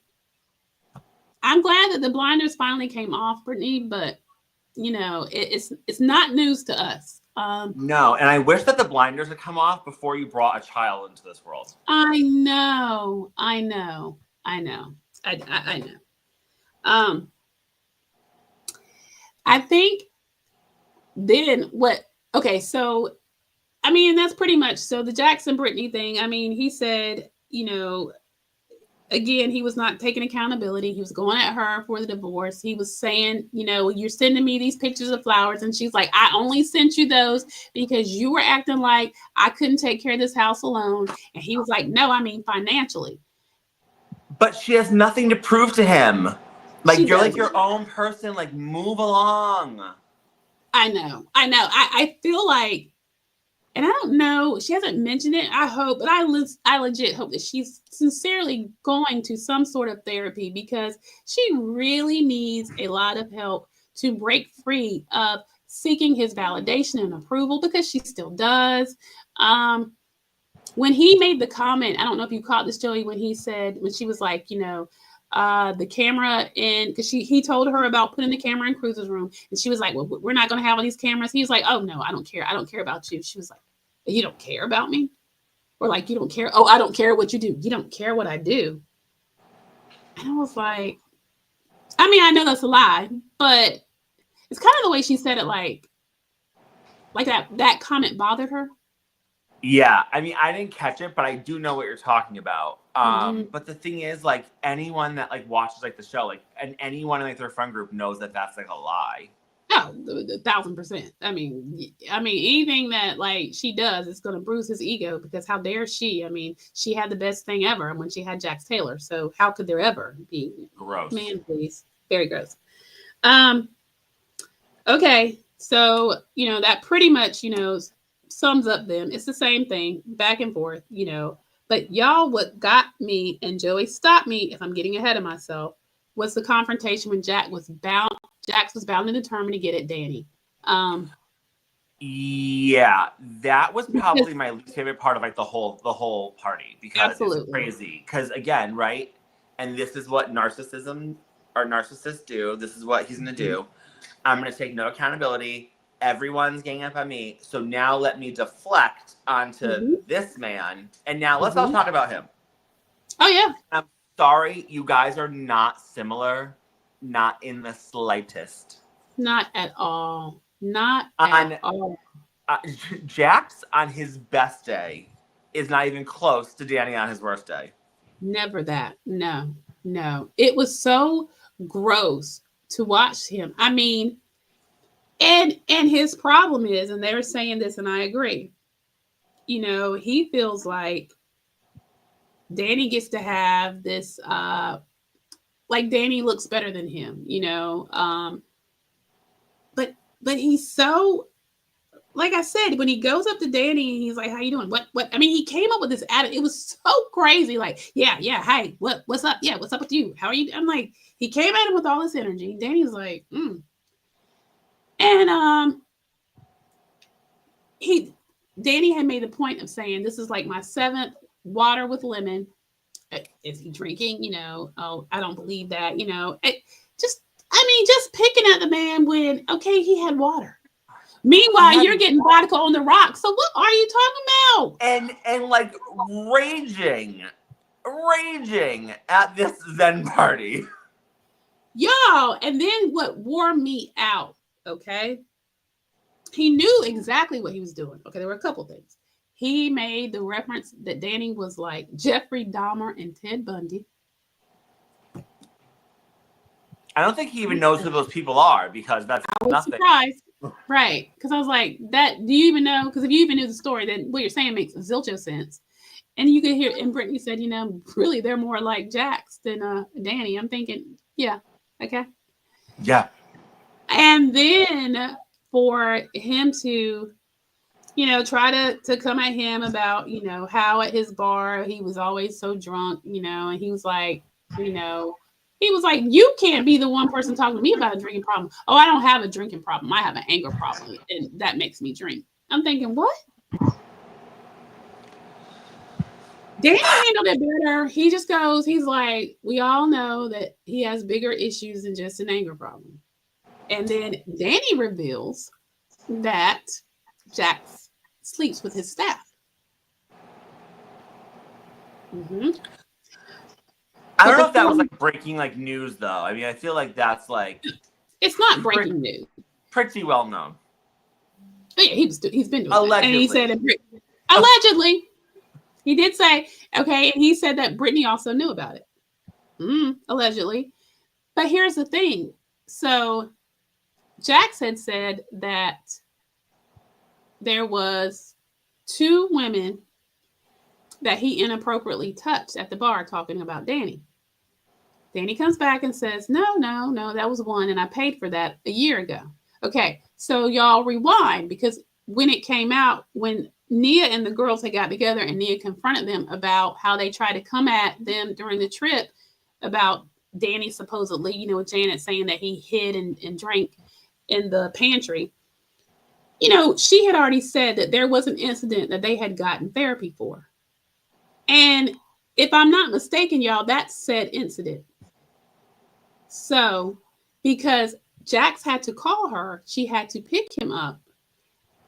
S1: I'm glad that the blinders finally came off, Brittany, but, you know, it's not news to us.
S2: No, and I wish that the blinders had come off before you brought a child into this world.
S1: I know, I know, I know, I know. Um, I think then what? Okay, so I mean that's pretty much so the Jackson Brittany thing. I mean, he said, you know, again, he was not taking accountability. He was going at her for the divorce. He was saying, you know, you're sending me these pictures of flowers, and she's like, I only sent you those because you were acting like I couldn't take care of this house alone. And he was like, no, I mean financially.
S2: But she has nothing to prove to him.
S1: She
S2: Like, you're like
S1: doesn't.
S2: your own person. Like, move along.
S1: I know. I know. I feel like, and I don't know, she hasn't mentioned it. I hope, but I legit hope that she's sincerely going to some sort of therapy because she really needs a lot of help to break free of seeking his validation and approval because she still does. Um, when he made the comment, I don't know if you caught this, Joey, when he said, when she was like, you know, the camera in, because he told her about putting the camera in Cruz's room, and she was like, well, we're not going to have all these cameras. He was like, oh no, I don't care. I don't care about you. She was like, you don't care about me, or like you don't care. Oh, I don't care what you do. You don't care what I do. And I was like, I mean, I know that's a lie, but it's kind of the way she said it, like that comment bothered her.
S2: Yeah, I mean, I didn't catch it, but I do know what you're talking about.
S1: Mm-hmm.
S2: But the thing is, like, anyone that like watches like the show, like, and anyone in like their friend group knows that that's like a lie.
S1: Oh, 1,000%. I mean, anything that like she does is going to bruise his ego because how dare she? I mean, she had the best thing ever when she had Jax Taylor. So how could there ever be?
S2: Gross.
S1: Man, please, very gross. Um. Okay, so you know that pretty much sums up them. It's the same thing, back and forth. But y'all, what got me and Joey stopped me if I'm getting ahead of myself was the confrontation when Jax was bound and determined to get at Danny. Um,
S2: Yeah, that was
S1: because
S2: probably my least favorite part of like the whole party because it's
S1: absolutely.
S2: crazy. Because again, right? And this is what narcissists do. This is what he's gonna
S1: Mhm.
S2: do. I'm gonna take no accountability. Everyone's ganging up on me. So now let me deflect onto
S1: Mhm.
S2: this man. And now let's all
S1: Mhm.
S2: talk about him.
S1: Oh yeah,
S2: I'm sorry, you guys are not similar, not in the slightest.
S1: not at all. Not at
S2: On
S1: all.
S2: uh, Jax on his best day is not even close to Danny on his worst day.
S1: Never that. No, no. It was so gross to watch him. I mean, and his problem is, and they were saying this, and I agree. He feels like Danny gets to have this. Like Danny looks better than him. But he's so, like I said, when he goes up to Danny and he's like, "How you doing? What?" I mean, he came up with this attitude. It was so crazy. Like, yeah, yeah, hi, what's up? Yeah, what's up with you? How are you? I'm like, he came at him with all this energy. Danny's like, and he, Danny had made the point of saying, "This is like my seventh water with lemon." Is he drinking? Oh, I don't believe that. Just, I mean, just picking at the man when okay, he had water.
S2: He
S1: Meanwhile,
S2: had
S1: you're getting vodka on the rocks. So what are you talking about?
S2: and like raging at this Zen party.
S1: Y'all, and then what wore me out, okay? He knew exactly what he was doing. Okay, there were a couple things. He made the reference that Danny was like Jeffrey Dahmer and Ted Bundy.
S2: I don't think he even knows who those people are because that's
S1: I was
S2: nothing.
S1: surprised. Right. Because I was like, that, do you even know? Because if you even knew the story, then what you're saying makes zilcho sense. And you could hear, and Brittany said, really, they're more like Jax than Danny. I'm thinking, yeah, okay.
S2: Yeah.
S1: And then for him to, try to come at him about, how at his bar he was always so drunk, and he was like, you can't be the one person talking to me about a drinking problem. Oh, I don't have a drinking problem. I have an anger problem, and that makes me drink. I'm thinking, what? Danny handled it better. He just goes, he's like, we all know that he has bigger issues than just an anger problem. And then Danny reveals that Jax sleeps with his staff. Mm-hmm.
S2: I
S1: But
S2: don't know if that
S1: before
S2: was like breaking like news though. I mean, I feel like that's like
S1: it's not breaking news.
S2: Pretty well known.
S1: But yeah, he's been doing
S2: Allegedly.
S1: that. And he said allegedly. He did say, okay, and he said that Brittany also knew about it. Allegedly. But here's the thing. So Jax had said that there was 2 women that he inappropriately touched at the bar talking about Danny. Danny comes back and says, no, that was one, and I paid for that a year ago. Okay, so y'all rewind, because when it came out, when Nia and the girls had got together and Nia confronted them about how they tried to come at them during the trip about Danny supposedly, with Janet saying that he hid and drank in the pantry. She had already said that there was an incident that they had gotten therapy for. And if I'm not mistaken, y'all, that's said incident. So, because Jax had to call her, she had to pick him up.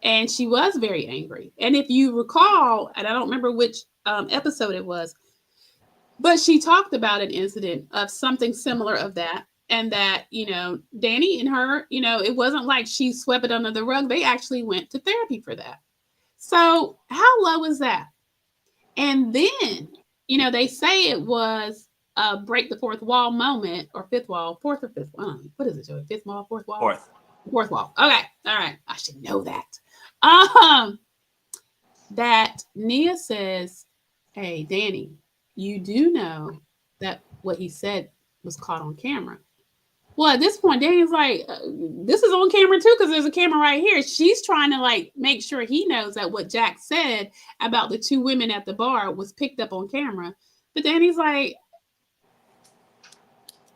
S1: And she was very angry. And if you recall, and I don't remember which episode it was, but she talked about an incident of something similar of that. And that, Danny and her, it wasn't like she swept it under the rug. They actually went to therapy for that. So, how low is that? And then, they say it was a break the fourth wall moment, or fifth wall, fourth or fifth wall. What is it, Joey? Fifth wall, fourth wall? Fourth wall. Okay. All right. I should know that. That Nia says, hey, Danny, you do know that what he said was caught on camera. Well, at this point, Danny's like, this is on camera too, because there's a camera right here. She's trying to like make sure he knows that what Jack said about the 2 women at the bar was picked up on camera. But Danny's like,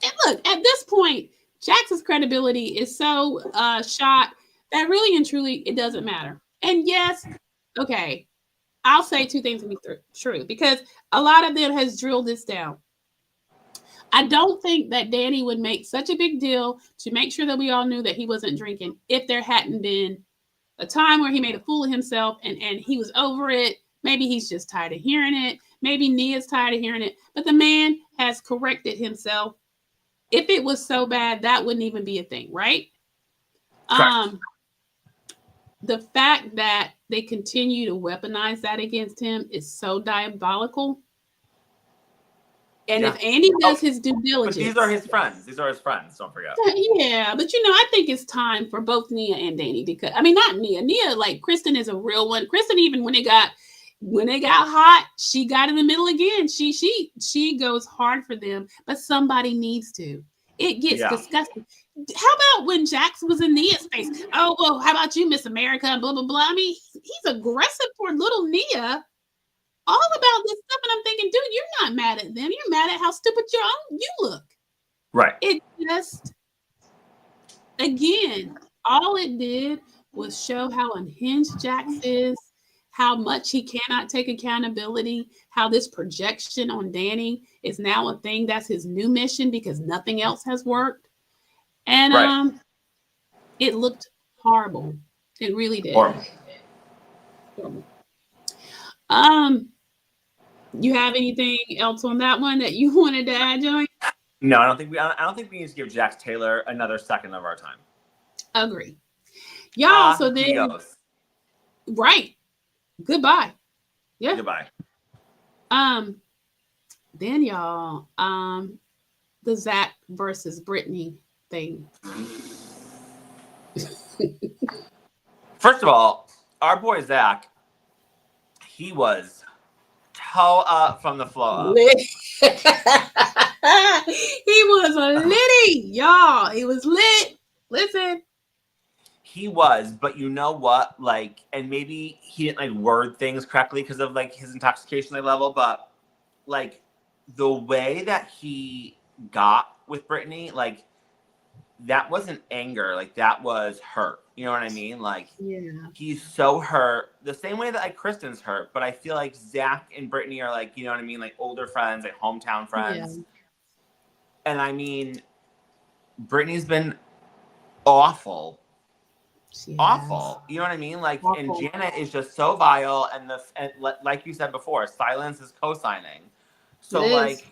S1: and look, at this point, Jack's credibility is so shot that really and truly it doesn't matter. And yes, okay, I'll say 2 things to be true, because a lot of them has drilled this down. I don't think that Danny would make such a big deal to make sure that we all knew that he wasn't drinking if there hadn't been a time where he made a fool of himself and he was over it. Maybe he's just tired of hearing it. Maybe Nia's tired of hearing it. But the man has corrected himself. If it was so bad, that wouldn't even be a thing, right? The fact that they continue to weaponize that against him is so diabolical. And if Andy does his due diligence.
S2: But these are his friends. Don't forget.
S1: Yeah, but I think it's time for both Nia and Danny to cut. I mean, not Nia. Nia, like Kristen is a real one. Kristen, even when it got hot, she got in the middle again. She goes hard for them, but somebody needs to. It gets disgusting. How about when Jax was in Nia's face? Oh, well, how about you, Miss America? And blah, blah, blah. I mean, he's aggressive toward little Nia. All about this stuff, and I'm thinking, dude, you're not mad at them. You're mad at how stupid you look.
S2: Right.
S1: It just, again, all it did was show how unhinged Jax is, how much he cannot take accountability, how this projection on Danny is now a thing that's his new mission because nothing else has worked. And it looked horrible. It really did.
S2: Horrible.
S1: You have anything else on that one that you wanted to add, Joey?
S2: No, I don't think we need to give Jax Taylor another second of our time.
S1: Agree. Y'all, so then
S2: Dios.
S1: Right. Goodbye. Yeah.
S2: Goodbye.
S1: Then y'all, the Zach versus Brittany thing.
S2: First of all, our boy Zach, he was hoe up from the floor up.
S1: Lit. He was a litty, y'all. He was lit. Listen.
S2: He was, but you know what? Like, and maybe he didn't like word things correctly because of like his intoxication level, but like the way that he got with Brittany, like that wasn't anger, like that was hurt. You know what I mean? Like
S1: Yeah.
S2: he's so hurt the same way that like Kristen's hurt, but I feel like Zach and Brittany are like, you know what I mean? Like older friends, like hometown
S1: Yeah.
S2: friends. And I mean, Brittany's been awful.
S1: She has.
S2: Awful. You know what I mean? Like, and
S1: Awful.
S2: Janet is just so vile, and like you said before, silence is co-signing.
S1: It
S2: So
S1: is.
S2: like,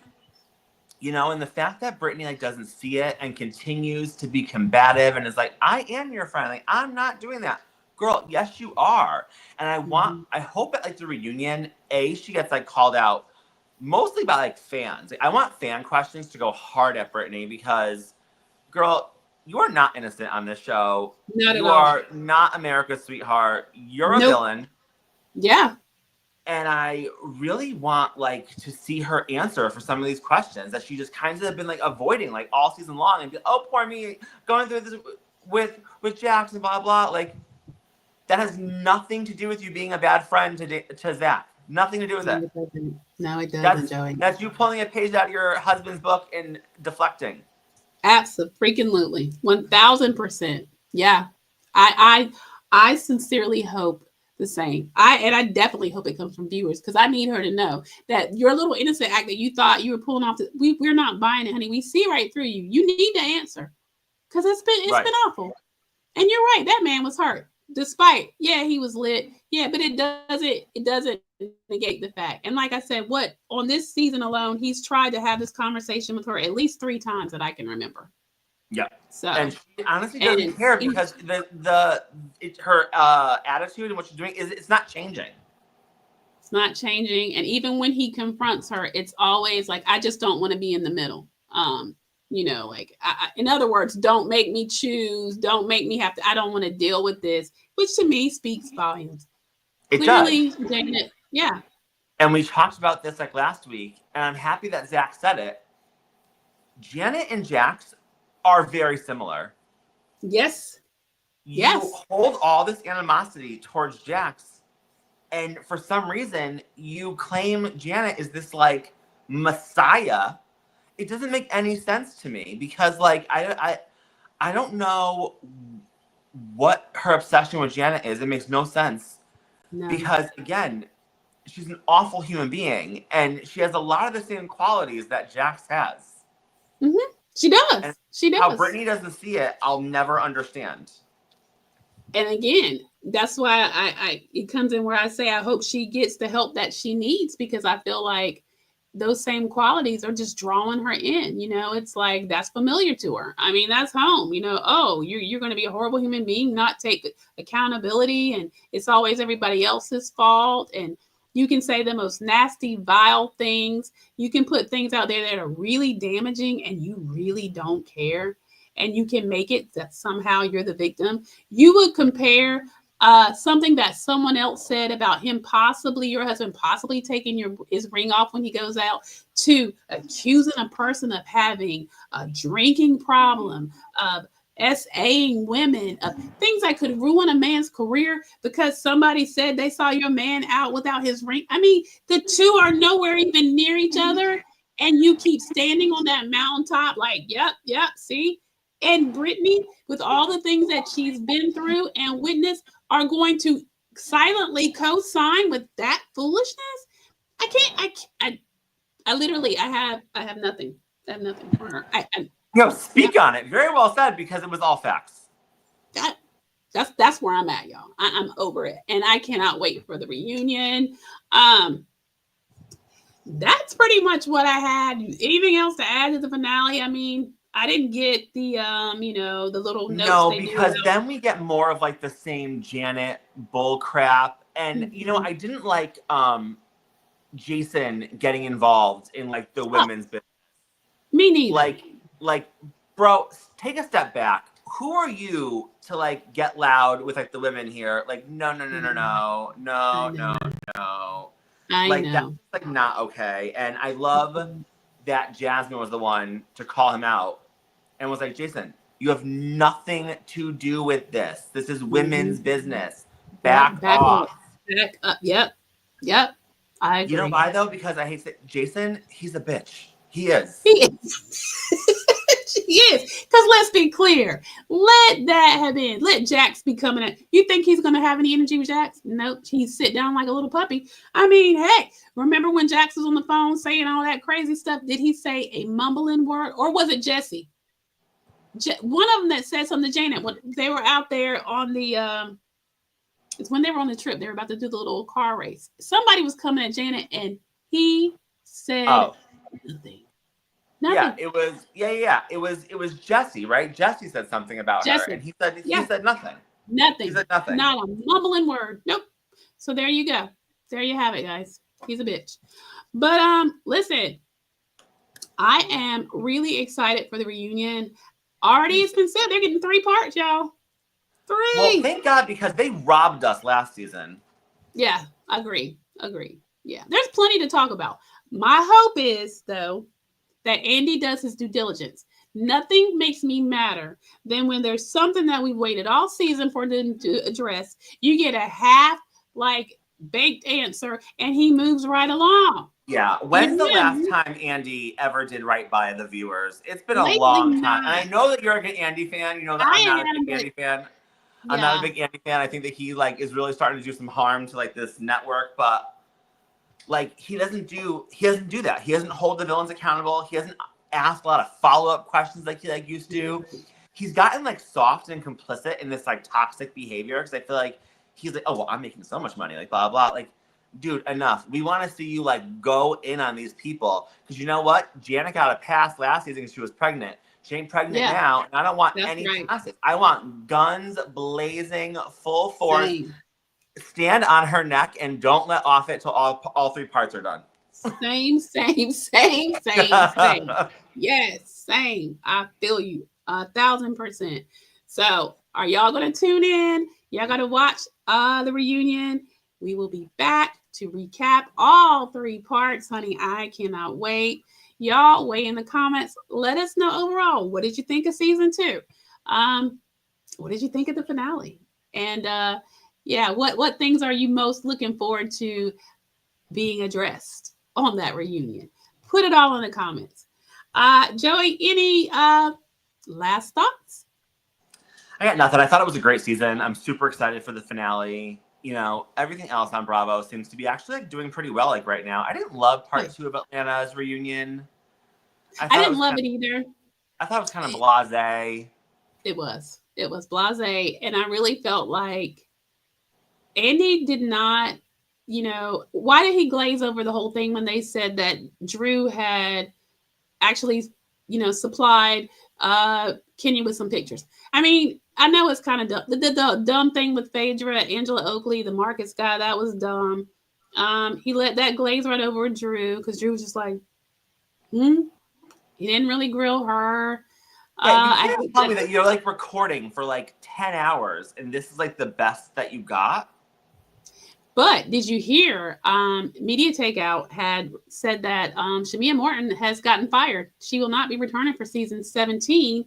S2: you know, and the fact that Brittany like doesn't see it and continues to be combative and is like, I am your friend. Like, I'm not doing that. Girl, yes, you are. And
S1: Mm-hmm.
S2: I hope at like the reunion, she gets like called out mostly by like fans. Like, I want fan questions to go hard at Brittany because, girl, you are not innocent on this show.
S1: Not at
S2: You
S1: all.
S2: are not America's sweetheart. You're a
S1: Nope.
S2: villain.
S1: Yeah.
S2: And I really want like to see her answer for some of these questions that she just kind of been like avoiding like all season long and be, oh, poor me going through this with Jax and blah blah. Like that has nothing to do with you being a bad friend to Zach. Nothing to do with
S1: No,
S2: it.
S1: it doesn't. No, it doesn't,
S2: That's
S1: Joey.
S2: that's you pulling a page out of your husband's book and deflecting.
S1: Absolutely. 1000%. Yeah. I sincerely hope the same. I definitely hope it comes from viewers because I need her to know that your little innocent act that you thought you were pulling off, we're not buying it, honey. We see right through you. You need to answer because it's
S2: Right.
S1: been awful. And you're right. That man was hurt. Despite, yeah, he was lit. Yeah, but it doesn't negate the fact. And like I said, what on this season alone, he's tried to have this conversation with her at least 3 times that I can remember.
S2: Yeah.
S1: So,
S2: And she honestly
S1: and
S2: doesn't care because her attitude and what she's doing is it's not changing.
S1: it's not changing. And even when he confronts her, it's always like, I just don't want to be in the middle. Like in other words, don't make me choose. Don't make me have to. I don't want to deal with this, which to me speaks volumes.
S2: It does.
S1: Clearly, Janet, yeah,
S2: And we talked about this like last week, and I'm happy that Zach said it. Janet and Jax are very similar.
S1: yes,
S2: You
S1: yes,
S2: hold all this animosity towards Jax, and for some reason, you claim Janet is this like messiah. It doesn't make any sense to me because like I don't know what her obsession with Janet is. It makes no sense
S1: no,
S2: because again, she's an awful human being and she has a lot of the same qualities that Jax has.
S1: mm-hmm. She
S2: And
S1: does, she
S2: how
S1: does.
S2: Brittany doesn't see it, I'll never understand.
S1: And again, that's why I it comes in where I say I hope she gets the help that she needs because I feel like those same qualities are just drawing her in. It's like that's familiar to her. I mean, that's home. Oh, you're going to be a horrible human being, not take accountability, and it's always everybody else's fault. And you can say the most nasty, vile things. You can put things out there that are really damaging, and you really don't care. And you can make it that somehow you're the victim. You would compare something that someone else said about him, possibly your husband, possibly taking his ring off when he goes out, to accusing a person of having a drinking problem, of SAing women, of things that could ruin a man's career because somebody said they saw your man out without his ring. I mean, the two are nowhere even near each other, and you keep standing on that mountaintop like, yep, see. And Brittany, with all the things that she's been through and witnessed, are going to silently co-sign with that foolishness. I can't. I literally. I have nothing. I have nothing for her. No.
S2: Speak on it. Very well said because it was all facts.
S1: That that's where I'm at, y'all. I'm over it, and I cannot wait for the reunion. That's pretty much what I had. Anything else to add to the finale? I mean, I didn't get the little notes
S2: No,
S1: they do
S2: because
S1: about.
S2: then we get more of like the same Janet bull crap. And
S1: Mhm.
S2: I didn't like Jason getting involved in like the
S1: Oh,
S2: women's business.
S1: me neither.
S2: Like, bro, take a step back. Who are you to like get loud with like the women here? Like, no, no, no, no,
S1: Mhm.
S2: no,
S1: I
S2: no, no,
S1: know.
S2: no.
S1: I
S2: Like that's
S1: know.
S2: like not okay. And I love that Jasmine was the one to call him out and was like, Jason, you have nothing to do with this. This is
S1: Mm-hmm.
S2: women's business.
S1: Yep.
S2: Back
S1: Back up.
S2: off.
S1: Back up. Yep. Yep. I
S2: You know
S1: agree.
S2: why though? Because I hate to, Jason, he's a bitch. He is.
S1: He is. She is. Because let's be clear. Let that have been. Let Jax be coming at. You think he's going to have any energy with Jax? Nope. He's sit down like a little puppy. I mean, hey, remember when Jax was on the phone saying all that crazy stuff? Did he say a mumbling word? Or was it Jesse? One of them that said something to Janet when they were out there on the it's when they were on the trip. They were about to do the little car race. Somebody was coming at Janet and he said
S2: Oh,
S1: nothing.
S2: yeah,
S1: Nothing.
S2: it was yeah. It was Jesse, right? Jesse said something about her and
S1: Jesse.
S2: he
S1: Yeah.
S2: said nothing. He
S1: Nothing.
S2: said nothing.
S1: Not a mumbling word. Nope. So there you go. There you have it, guys. He's a bitch. But listen, I am really excited for the reunion. Already it's been said they're getting 3 parts, y'all.
S2: Well,
S1: 3.
S2: thank God because they robbed us last season.
S1: Yeah, agree. Agree. Yeah. There's plenty to talk about. My hope is though that Andy does his due diligence. Nothing makes me madder than when there's something that we waited all season for them to address. You get a half like baked answer and he moves right along.
S2: Yeah.
S1: Give
S2: When's the last
S1: him
S2: time Andy ever did right by the viewers? It's been a
S1: lately
S2: long time. And I
S1: not.
S2: know that you're an Andy fan. You know that I'm
S1: I
S2: not a
S1: am,
S2: big
S1: but
S2: Andy fan. I'm not a
S1: yeah,
S2: big Andy fan. I think that he like is really starting to do some harm to like this network, but like he doesn't do that. He doesn't hold the villains accountable. He doesn't ask a lot of follow-up questions like he like used to. He's gotten like soft and complicit in this like toxic behavior because I feel like he's like, oh well, I'm making so much money, like blah blah. Like, dude, enough. We want to see you like go in on these people because you know what? Janet got a pass last season because she was pregnant. She ain't pregnant
S1: yeah,
S2: now, and I don't want
S1: that's
S2: any
S1: right.
S2: passes. I want guns blazing, full force.
S1: Same.
S2: Stand on her neck and don't let off it till all 3 parts are done.
S1: Same, same, same, same, same. Yes, same. I feel you 1,000%. So, are y'all gonna tune in? Y'all gotta watch the reunion. We will be back to recap all 3 parts, honey. I cannot wait. Y'all weigh in the comments. Let us know overall. What did you think of season 2? Um, what did you think of the finale? And yeah, what things are you most looking forward to being addressed on that reunion? Put it all in the comments. Joey, any last thoughts?
S2: I got nothing. I thought it was a great season. I'm super excited for the finale. You know, everything else on Bravo seems to be actually like doing pretty well like right now. I didn't love part
S1: Good.
S2: 2 of Atlanta's reunion. I
S1: I
S2: thought it
S1: didn't
S2: was
S1: love
S2: kind
S1: it either.
S2: I thought it was kind of
S1: It,
S2: blasé.
S1: it was. It was blasé. And I really felt like Andy did not, why did he glaze over the whole thing when they said that Drew had actually, supplied Kenya with some pictures? I mean, I know it's kind of dumb. The dumb thing with Phaedra, Angela Oakley, the Marcus guy, that was dumb. He let that glaze right over Drew because Drew was just like, hmm. He didn't really grill her.
S2: Yeah, you
S1: I
S2: can't
S1: hate
S2: tell
S1: that.
S2: me that you're like recording for like 10 hours and this is like the best that you got.
S1: But did you hear? Media Takeout had said that Shamia Morton has gotten fired. She will not be returning for season 17.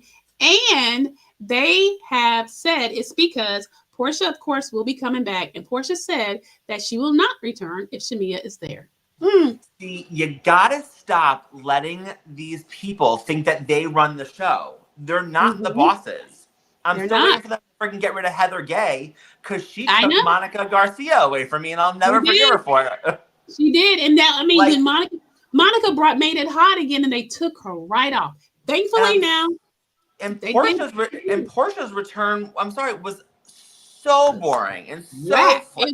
S1: And they have said it's because Portia, of course, will be coming back. And Portia said that she will not return if Shamia is there.
S2: See, you gotta stop letting these people think that they run the show. They're not the
S1: Mm-hmm.
S2: bosses. I'm
S1: They're
S2: still waiting
S1: not.
S2: for them to freaking get rid of Heather Gay because she
S1: I
S2: took
S1: know.
S2: Monica Garcia away from me and I'll
S1: She
S2: never forgive
S1: did.
S2: her for it.
S1: She did. And now, I mean,
S2: Like,
S1: when Monica made it hot again and they took her right off.
S2: and
S1: Thankfully now, they
S2: and Portia's return, I'm sorry, was so boring and so
S1: whack.
S2: flat.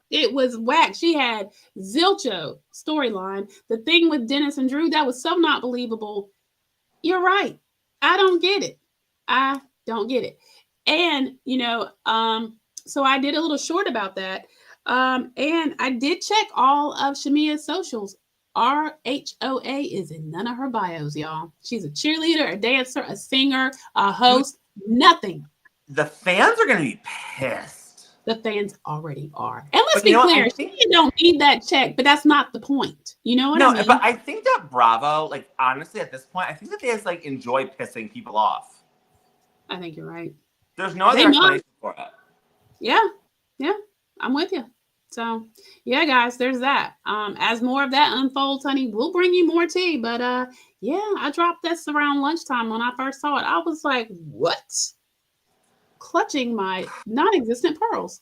S1: It was whack. She had Zilcho storyline. The thing with Dennis and Drew, that was so not believable. You're right. I don't get it. I don't get it. And so I did a little short about that. And I did check all of Shamia's socials. RHOA is in none of her bios, y'all. She's a cheerleader, a dancer, a singer, a
S2: Dude,
S1: host, nothing.
S2: the fans are gonna be pissed.
S1: The fans already are. And let's
S2: But
S1: be
S2: you know what?
S1: clear, she don't need that check, but that's not the point. You know what I
S2: No,
S1: mean?
S2: but I think that Bravo, like honestly, at this point, I think that they just like enjoy pissing people off.
S1: I think you're right.
S2: There's no
S1: They
S2: other
S1: must.
S2: explanation for it.
S1: Yeah. Yeah. I'm with you. So yeah, guys, there's that. As more of that unfolds, honey, we'll bring you more tea. But yeah, I dropped this around lunchtime when I first saw it. I was like, what? Clutching my non-existent pearls.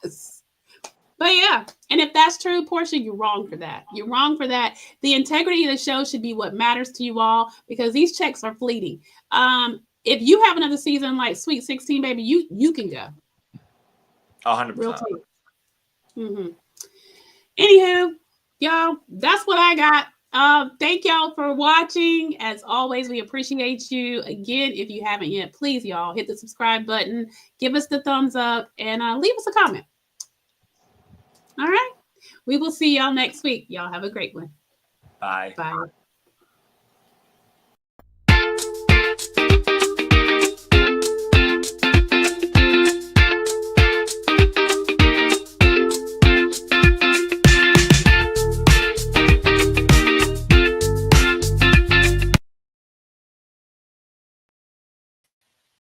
S1: Yes. But yeah, and if that's true, Portia, you're wrong for that. You're wrong for that. The integrity of the show should be what matters to you all because these checks are fleeting. If you have another season like Sweet 16, baby, you can go.
S2: 100%.
S1: Real talk. Mm-hmm. Anywho, y'all, that's what I got. Thank y'all for watching. As always, we appreciate you. Again, if you haven't yet, please, y'all, hit the subscribe button, give us the thumbs up, and leave us a comment. All right. We will see y'all next week. Y'all have a great one.
S2: Bye.
S1: Bye.